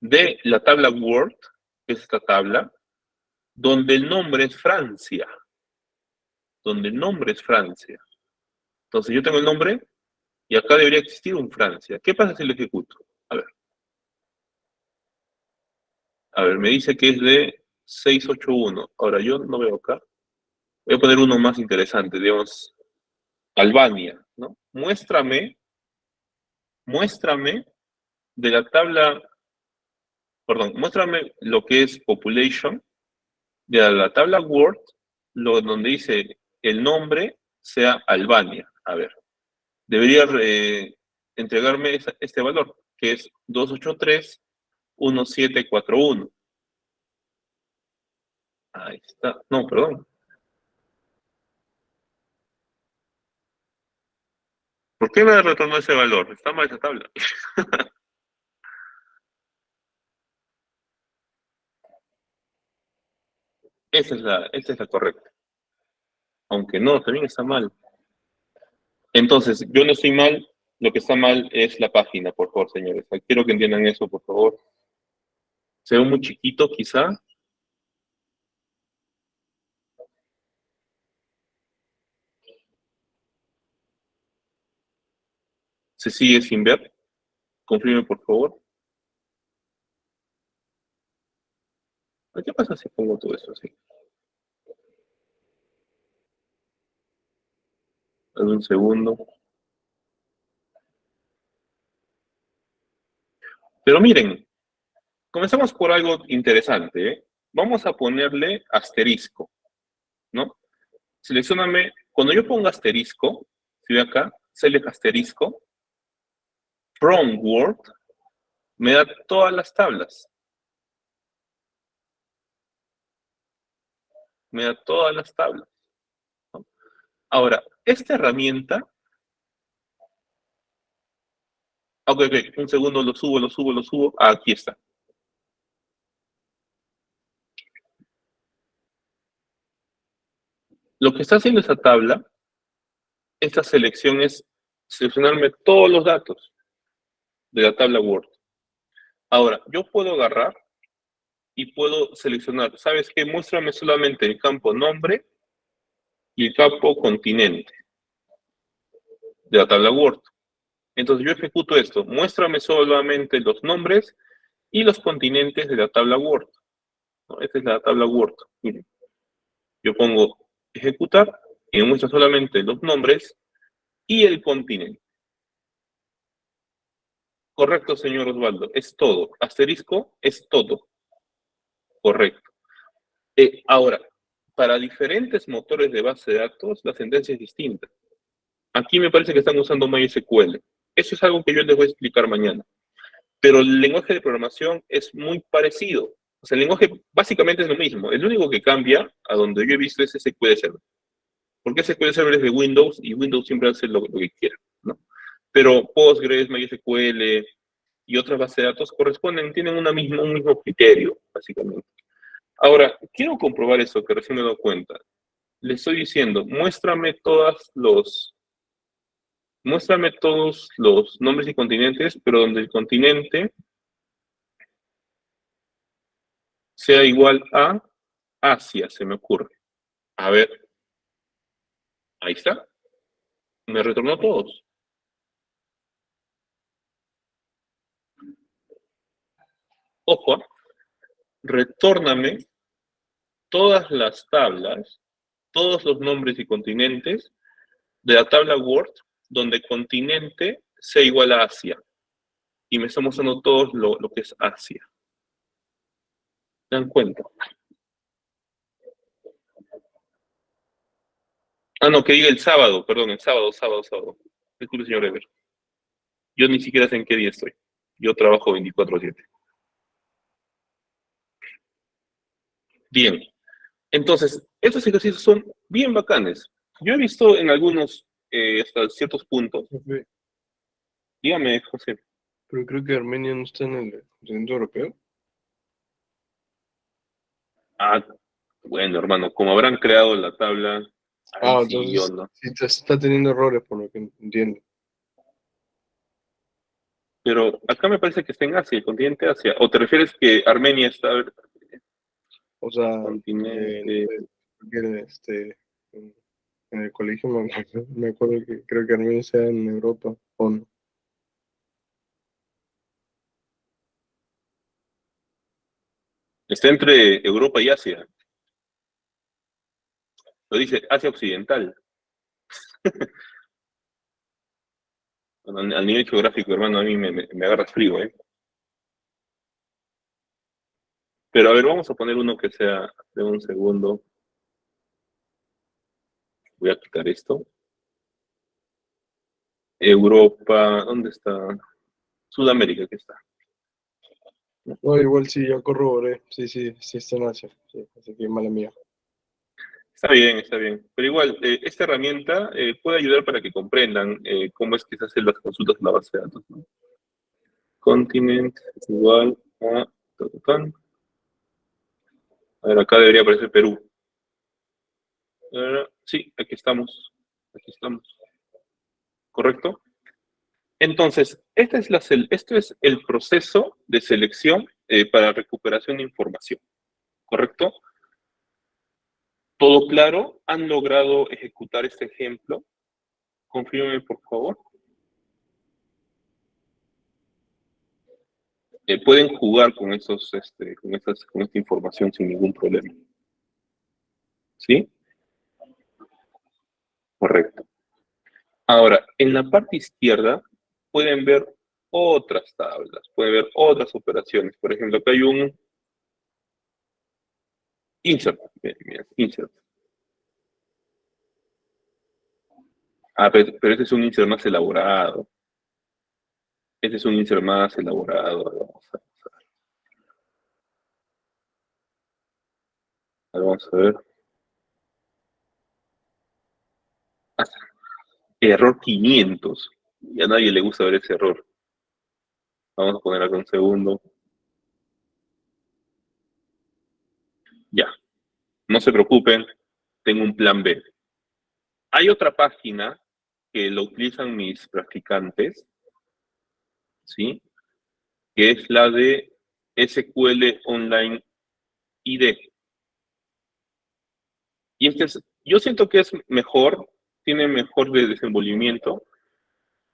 de la tabla Word, que es esta tabla, donde el nombre es Francia. Donde el nombre es Francia. Entonces yo tengo el nombre y acá debería existir un Francia. ¿Qué pasa si lo ejecuto? A ver. A ver, me dice que es de 681. Ahora yo no veo acá. Voy a poner uno más interesante, digamos, Albania, ¿no? Muéstrame de la tabla, perdón, muéstrame lo que es population de la tabla Word, donde dice el nombre sea Albania. A ver, debería entregarme este valor, que es 283-1741. Ahí está. No, perdón. ¿Por qué me retornó ese valor? Está mal esa tabla. Esa es la correcta. Aunque no, también está mal. Entonces, yo no estoy mal, lo que está mal es la página, por favor, señores. Quiero que entiendan eso, por favor. Se ve muy chiquito, quizá. Se sigue sin ver. Confirme, por favor. ¿Qué pasa si pongo todo eso así? Dame un segundo. Pero miren, Comenzamos por algo interesante, ¿eh? Vamos a ponerle asterisco, ¿no? Seleccióname, cuando yo ponga asterisco, si ve acá, select asterisco, from Word, me da todas las tablas. Me da todas las tablas, ¿no? Ahora, esta herramienta, ok, un segundo, lo subo, aquí está. Lo que está haciendo esa tabla, esta selección es seleccionarme todos los datos de la tabla Word. Ahora, yo puedo agarrar y puedo seleccionar, ¿sabes qué? Muéstrame solamente el campo nombre y el campo continente de la tabla Word. Entonces yo ejecuto esto, muéstrame solamente los nombres y los continentes de la tabla Word, ¿no? Esta es la tabla Word. Miren, yo pongo ejecutar y me muestra solamente los nombres y el continente. Correcto, señor Osvaldo, es todo. Asterisco es todo. Correcto. Ahora, para diferentes motores de base de datos, la sentencia es distinta. Aquí me parece que están usando MySQL. Eso es algo que yo les voy a explicar mañana. Pero el lenguaje de programación es muy parecido. O sea, el lenguaje básicamente es lo mismo. El único que cambia, a donde yo he visto, es SQL Server. Porque SQL Server es de Windows y Windows siempre hace lo que quiera, ¿no? Pero Postgres, MySQL y otras bases de datos tienen un mismo criterio, básicamente. Ahora, quiero comprobar eso que recién me he dado cuenta. Le estoy diciendo, muéstrame todos los nombres y continentes, pero donde el continente sea igual a Asia, se me ocurre. A ver, ahí está. Me retornó todos. Ojo, retórname todas las tablas, todos los nombres y continentes de la tabla Word donde continente sea igual a Asia. Y me está mostrando todo lo que es Asia. ¿Se dan cuenta? Ah, no, que diga el sábado, perdón, el sábado. Disculpe, señor Ever. Yo ni siquiera sé en qué día estoy. Yo trabajo 24/7. Bien. Entonces, estos ejercicios son bien bacanes. Yo he visto en algunos, hasta ciertos puntos. Profe, Dígame, José. pero creo que Armenia no está en el continente europeo. Ah, bueno, hermano, como habrán creado la tabla, ahí sí, Entonces yo no. sí está teniendo errores, por lo que entiendo. Pero acá me parece que está en Asia, el continente Asia. ¿O te refieres que Armenia está O sea, continente? en, en el colegio me acuerdo que creo que Armenia sea en Europa, ¿o no? Está entre Europa y Asia. Lo dice Asia Occidental. Bueno, al nivel geográfico, hermano, a mí me agarra frío, ¿eh? Pero a ver, vamos a poner uno que sea de un segundo. Voy a quitar esto. Europa, ¿dónde está? Sudamérica, aquí está. No, igual sí, ya corroboré. Sí está en Asia. Sí, así que mala mía. Está bien, está bien. Pero igual, esta herramienta puede ayudar para que comprendan cómo es que se hacen las consultas en la base de datos, ¿no? Continent es igual a... A ver, acá debería aparecer Perú. Sí, aquí estamos. Aquí estamos. ¿Correcto? Entonces, esto es el proceso de selección para recuperación de información. ¿Correcto? ¿Todo claro? ¿Han logrado ejecutar este ejemplo? Confírmeme, por favor. Pueden jugar con esta información sin ningún problema. ¿Sí? Correcto. Ahora, en la parte izquierda pueden ver otras tablas, puede ver otras operaciones. Por ejemplo, acá hay un insert. Mira, insert. Ah, pero este es un insert más elaborado. Este es un insert más elaborado. Vamos a ver. Error 500. Y a nadie le gusta ver ese error. Vamos a poner acá un segundo. Ya. No se preocupen. Tengo un plan B. Hay otra página que lo utilizan mis practicantes, ¿sí? Que es la de SQL Online ID. Y yo siento que es mejor, tiene mejor de desenvolvimiento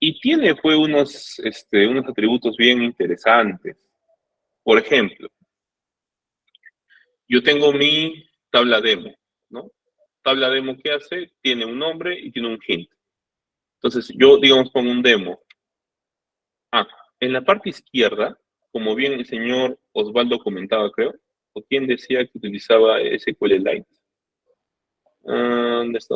y tiene pues unos atributos bien interesantes. Por ejemplo, yo tengo mi tabla demo, ¿no? Tabla demo, ¿qué hace? Tiene un nombre y tiene un hint. Entonces, yo, digamos, pongo un demo. Ah, en la parte izquierda, como bien el señor Osvaldo comentaba, creo, o quien decía que utilizaba SQLite. ¿Dónde está?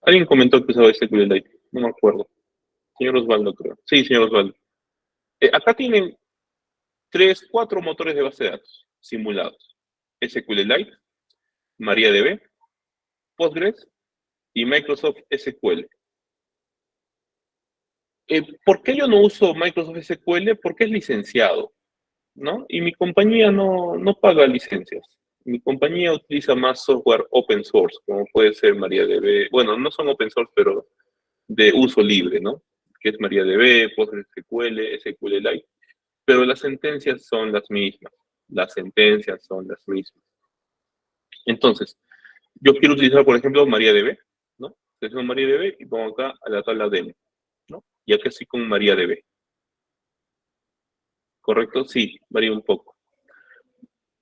Alguien comentó que usaba SQLite, no me acuerdo. Señor Osvaldo, creo. Sí, señor Osvaldo. Acá tienen 3, 4 motores de base de datos simulados. SQLite, MariaDB, Postgres y Microsoft SQL. ¿Por qué yo no uso Microsoft SQL? Porque es licenciado, ¿no? Y mi compañía no paga licencias. Mi compañía utiliza más software open source, como puede ser MariaDB. Bueno, no son open source, pero de uso libre, ¿no? Que es MariaDB, PostgreSQL, SQLite. Pero las sentencias son las mismas. Las sentencias son las mismas. Entonces, yo quiero utilizar, por ejemplo, MariaDB, ¿no? Selecciono MariaDB y pongo acá a la tabla demo, ¿no? Y acá estoy con MariaDB. ¿Correcto? Sí, varía un poco.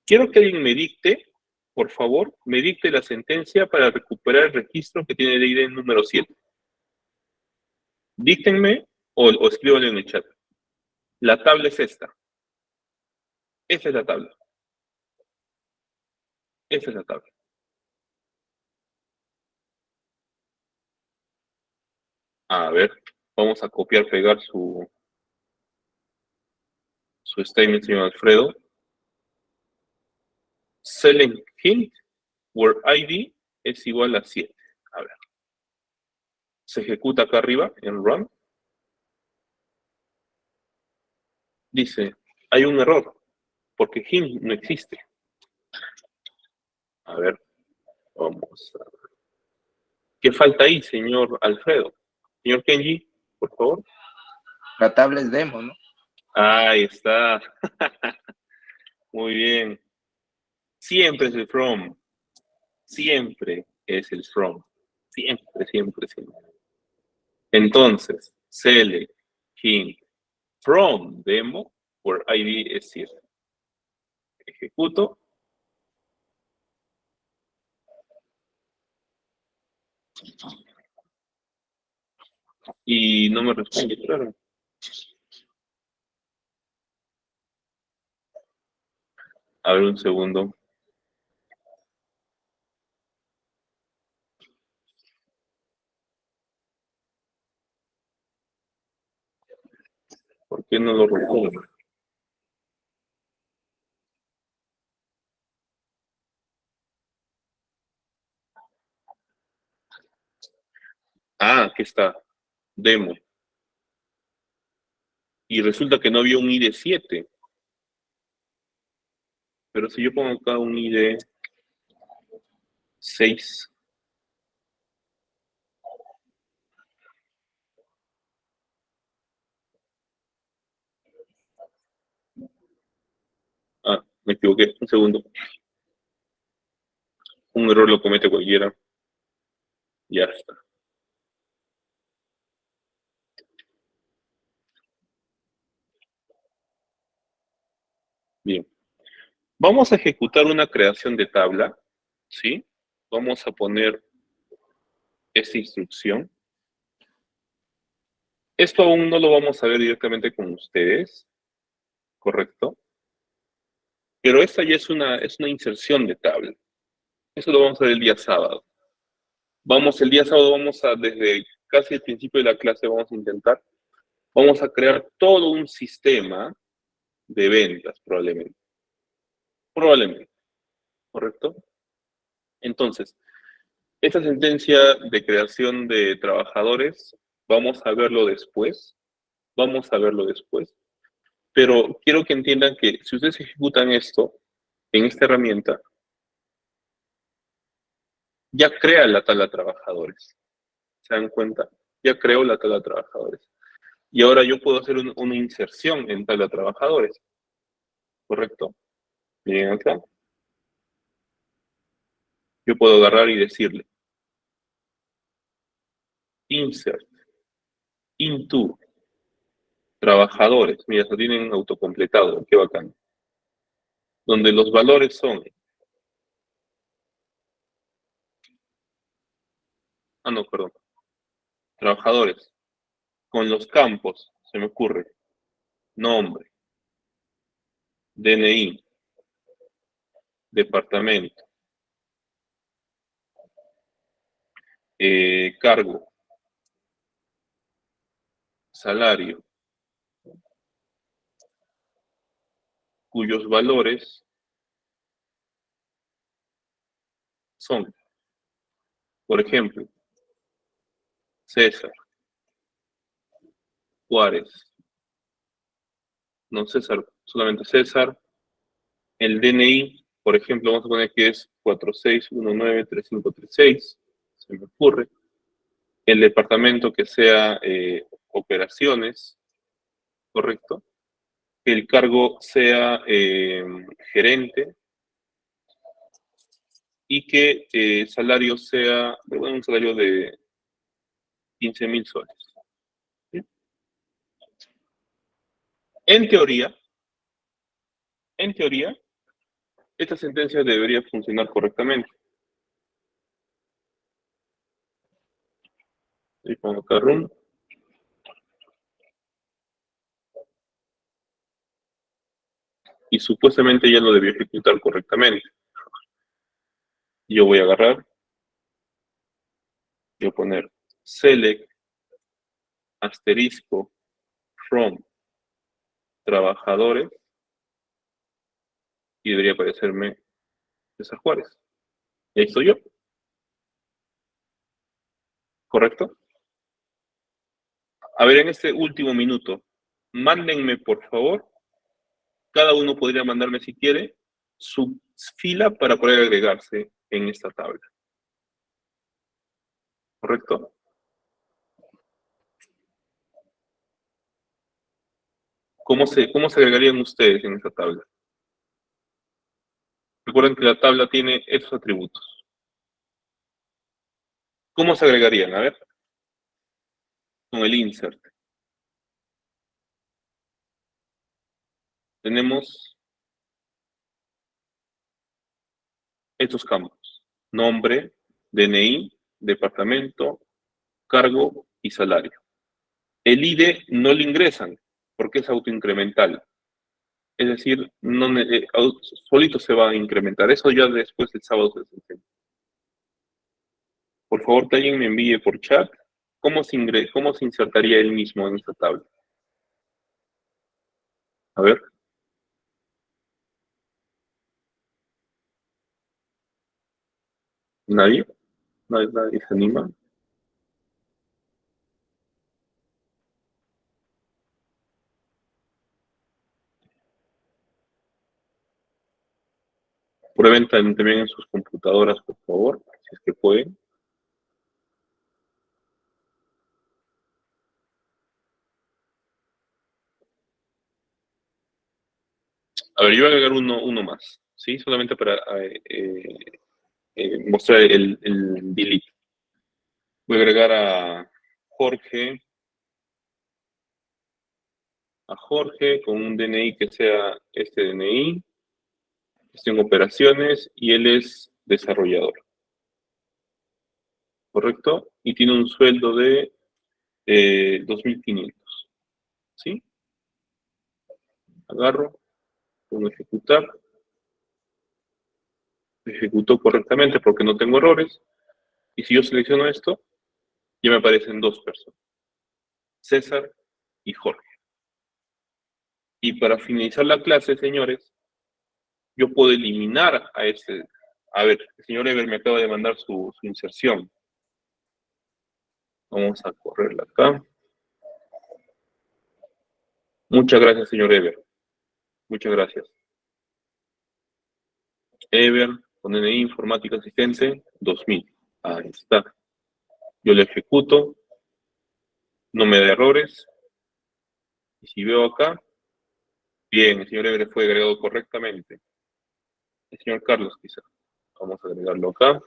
Quiero que alguien me dicte, por favor, me dicte la sentencia para recuperar el registro que tiene el ID número 7. Díctenme o escríbanlo en el chat. La tabla es esta. Esta es la tabla. Esta es la tabla. A ver, vamos a copiar, pegar su statement, señor Alfredo. Select hint where ID es igual a 7. A ver. Se ejecuta acá arriba en run. Dice, hay un error, porque hint no existe. A ver, vamos a ver. ¿Qué falta ahí, señor Alfredo? Señor Kenji, por favor. La tabla es demo, ¿no? Ahí está. Muy bien. Siempre es el from. Siempre es el from. Siempre, siempre, siempre. Entonces, select hint from demo where ID es 7. Ejecuto. Y no me responde, claro. A ver un segundo. ¿Por qué no lo responde? Ah, aquí está. Demo. Y resulta que no había un ID 7. Pero si yo pongo acá un ID 6. Ah, me equivoqué. Un segundo. Un error lo comete cualquiera. Ya está. Bien. Vamos a ejecutar una creación de tabla. ¿Sí? Vamos a poner esta instrucción. Esto aún no lo vamos a ver directamente con ustedes, ¿correcto? Pero esta ya es una inserción de tabla. Eso lo vamos a ver el día sábado. El día sábado desde casi el principio de la clase, vamos a crear todo un sistema de ventas, probablemente. Probablemente, ¿correcto? Entonces, esta sentencia de creación de trabajadores, vamos a verlo después, pero quiero que entiendan que si ustedes ejecutan esto en esta herramienta, ya crea la tabla de trabajadores. ¿Se dan cuenta? Ya creo la tabla de trabajadores. Y ahora yo puedo hacer una inserción en tabla de trabajadores. ¿Correcto? Miren acá. Yo puedo agarrar y decirle insert into trabajadores. Mira, se tienen autocompletado. Qué bacán. Donde los valores son... no, perdón. Trabajadores. Con los campos, se me ocurre. Nombre. DNI. Departamento. Cargo. Salario. Cuyos valores son, por ejemplo, César, Juárez, no César, solamente César. El DNI, por ejemplo, vamos a poner que es 46193536, se me ocurre. El departamento que sea operaciones, ¿correcto? Que el cargo sea gerente y que el salario sea, bueno, un salario de 15.000 soles. ¿Sí? En teoría, esta sentencia debería funcionar correctamente. Y pongo acá run. Y supuestamente ya lo debió ejecutar correctamente. Yo voy a agarrar, voy a poner select asterisco from trabajadores y debería aparecerme César Juárez. Y ahí estoy yo. ¿Correcto? A ver, en este último minuto, mándenme por favor, cada uno podría mandarme si quiere, su fila para poder agregarse en esta tabla. ¿Correcto? ¿Cómo se agregarían ustedes en esta tabla? Recuerden que la tabla tiene estos atributos. ¿Cómo se agregarían? A ver. Con el insert. Tenemos estos campos. Nombre, DNI, departamento, cargo y salario. El ID no lo ingresan porque es autoincremental. Es decir, solito se va a incrementar. Eso ya después el sábado se enseña. Por favor, que alguien me envíe por chat cómo se insertaría él mismo en esta tabla. A ver. ¿Nadie? ¿Nadie se anima? Prueben también en sus computadoras, por favor, si es que pueden. A ver, yo voy a agregar uno más, ¿sí? Solamente para mostrar el delete. Voy a agregar a Jorge con un DNI que sea este DNI, gestión operaciones, y él es desarrollador. ¿Correcto? Y tiene un sueldo de 2.500. ¿Sí? Agarro, pongo ejecutar. Ejecutó correctamente porque no tengo errores. Y si yo selecciono esto, ya me aparecen dos personas. César y Jorge. Y para finalizar la clase, señores, yo puedo eliminar a este. A ver, el señor Ever me acaba de mandar su inserción. Vamos a correrla acá. Muchas gracias, señor Ever. Muchas gracias. Ever, con DNI, informática asistente, 2000. Ahí está. Yo le ejecuto. No me da errores. Y si veo acá, bien, el señor Ever fue agregado correctamente. El señor Carlos, quizá. Vamos a agregarlo acá.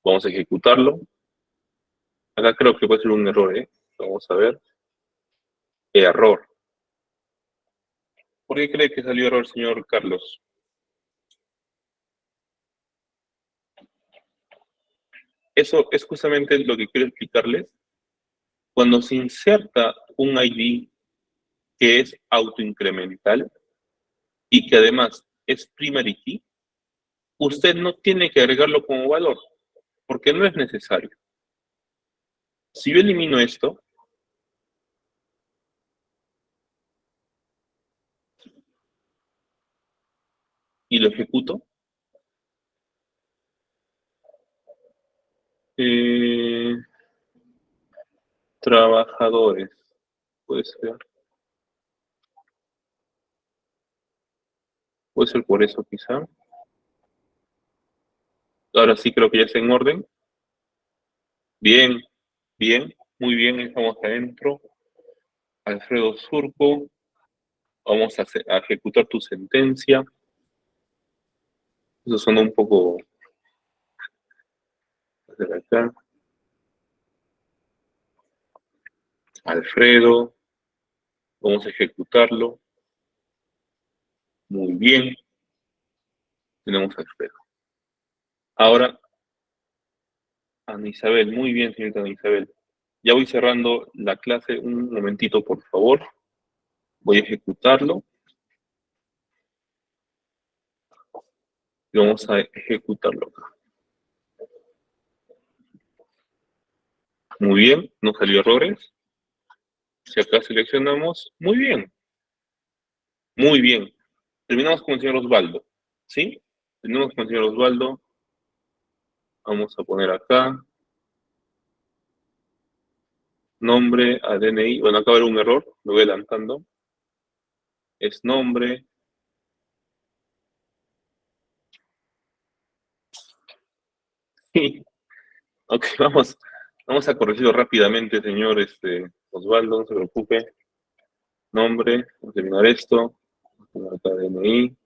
Vamos a ejecutarlo. Acá creo que puede ser un error, ¿eh? Vamos a ver. Error. ¿Por qué cree que salió error, señor Carlos? Eso es justamente lo que quiero explicarles. Cuando se inserta un ID que es autoincremental y que además es primary key, usted no tiene que agregarlo como valor, porque no es necesario. Si yo elimino esto, y lo ejecuto, trabajadores, puede ser por eso quizá. Ahora sí creo que ya está en orden. Bien, bien, muy bien, estamos adentro. Alfredo Surco, vamos a ejecutar tu sentencia. Eso suena un poco de acá. Alfredo, vamos a ejecutarlo. Muy bien. Tenemos a Alfredo. Ahora, Ana Isabel, muy bien, señorita Ana Isabel. Ya voy cerrando la clase, un momentito, por favor. Voy a ejecutarlo. Y vamos a ejecutarlo acá. Muy bien, no salió errores. Si acá seleccionamos, muy bien. Muy bien. Terminamos con el señor Osvaldo. ¿Sí? Terminamos con el señor Osvaldo. Vamos a poner acá. Nombre, a DNI. Bueno, acá va a haber un error. Lo voy adelantando. Es nombre. Sí. Ok, vamos a corregirlo rápidamente, señor Osvaldo. No se preocupe. Nombre. Vamos a terminar esto. Vamos a poner acá DNI.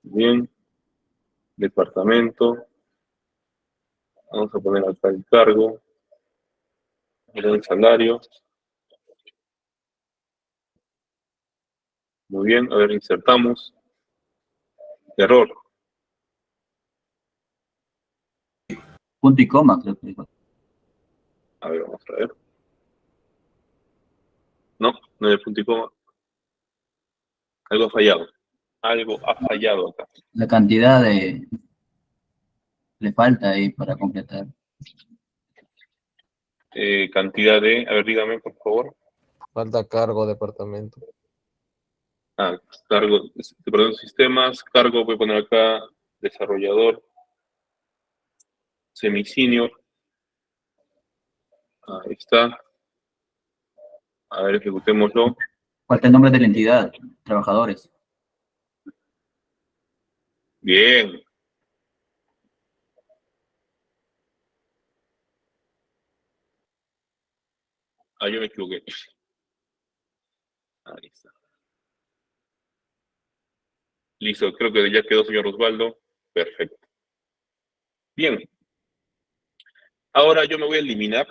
Bien. Departamento. Vamos a poner acá el cargo. El salario. Muy bien, a ver, insertamos. Error. Punto y coma, creo que dijo. A ver, vamos a ver. No, no hay punto y coma. Algo ha fallado. Algo ha fallado acá. La cantidad de... le falta ahí para completar. Cantidad de... A ver, dígame, por favor. Falta cargo, departamento. Cargo, perdón, sistemas. Cargo, voy a poner acá desarrollador. Semi-senior. Ahí está. A ver, ejecutémoslo. Falta el nombre de la entidad, trabajadores. Bien. Yo me equivoqué. Ahí está. Listo, creo que ya quedó, señor Osvaldo. Perfecto. Bien. Ahora yo me voy a eliminar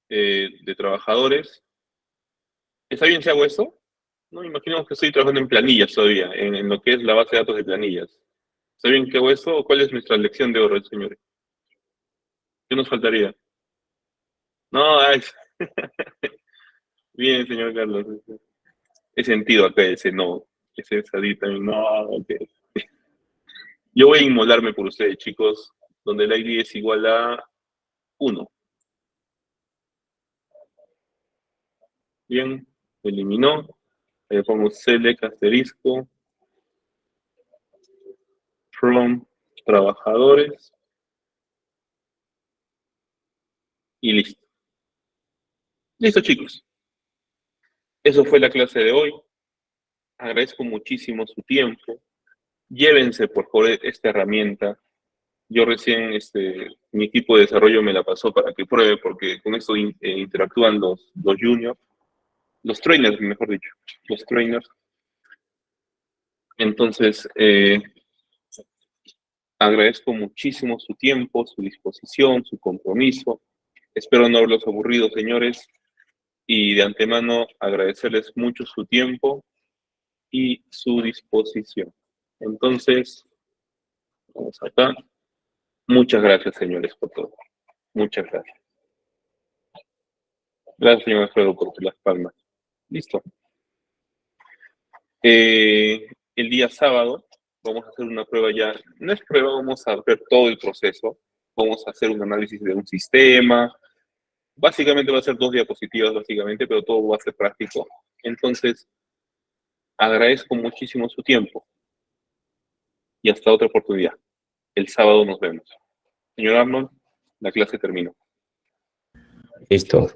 de trabajadores. ¿Está bien si hago esto? No, imaginemos que estoy trabajando en planillas todavía, en lo que es la base de datos de planillas. ¿Está bien que hago eso o cuál es nuestra lección de oro, señores? ¿Qué nos faltaría? No, ay, bien, señor Carlos. He sentido acá ese no, ese salir también, no, ok. Yo voy a inmolarme por ustedes, chicos, donde la ID es igual a 1. Bien, eliminó. Le pongo select asterisco from trabajadores y listo. Listo, chicos. Eso fue la clase de hoy. Agradezco muchísimo su tiempo. Llévense, por favor, esta herramienta. Yo recién, mi equipo de desarrollo me la pasó para que pruebe, porque con esto interactúan los juniors, los trainers, mejor dicho, los trainers. Entonces, agradezco muchísimo su tiempo, su disposición, su compromiso. Espero no haberlos aburrido, señores, y de antemano agradecerles mucho su tiempo y su disposición. Entonces, vamos acá. Muchas gracias, señores, por todo. Muchas gracias. Gracias, señor Alfredo, por las palmas. Listo. El día sábado vamos a hacer una prueba ya. No es prueba, vamos a ver todo el proceso. Vamos a hacer un análisis de un sistema. Básicamente va a ser 2 diapositivas, básicamente, pero todo va a ser práctico. Entonces, agradezco muchísimo su tiempo. Y hasta otra oportunidad. El sábado nos vemos. Señor Arnold, la clase terminó. Listo.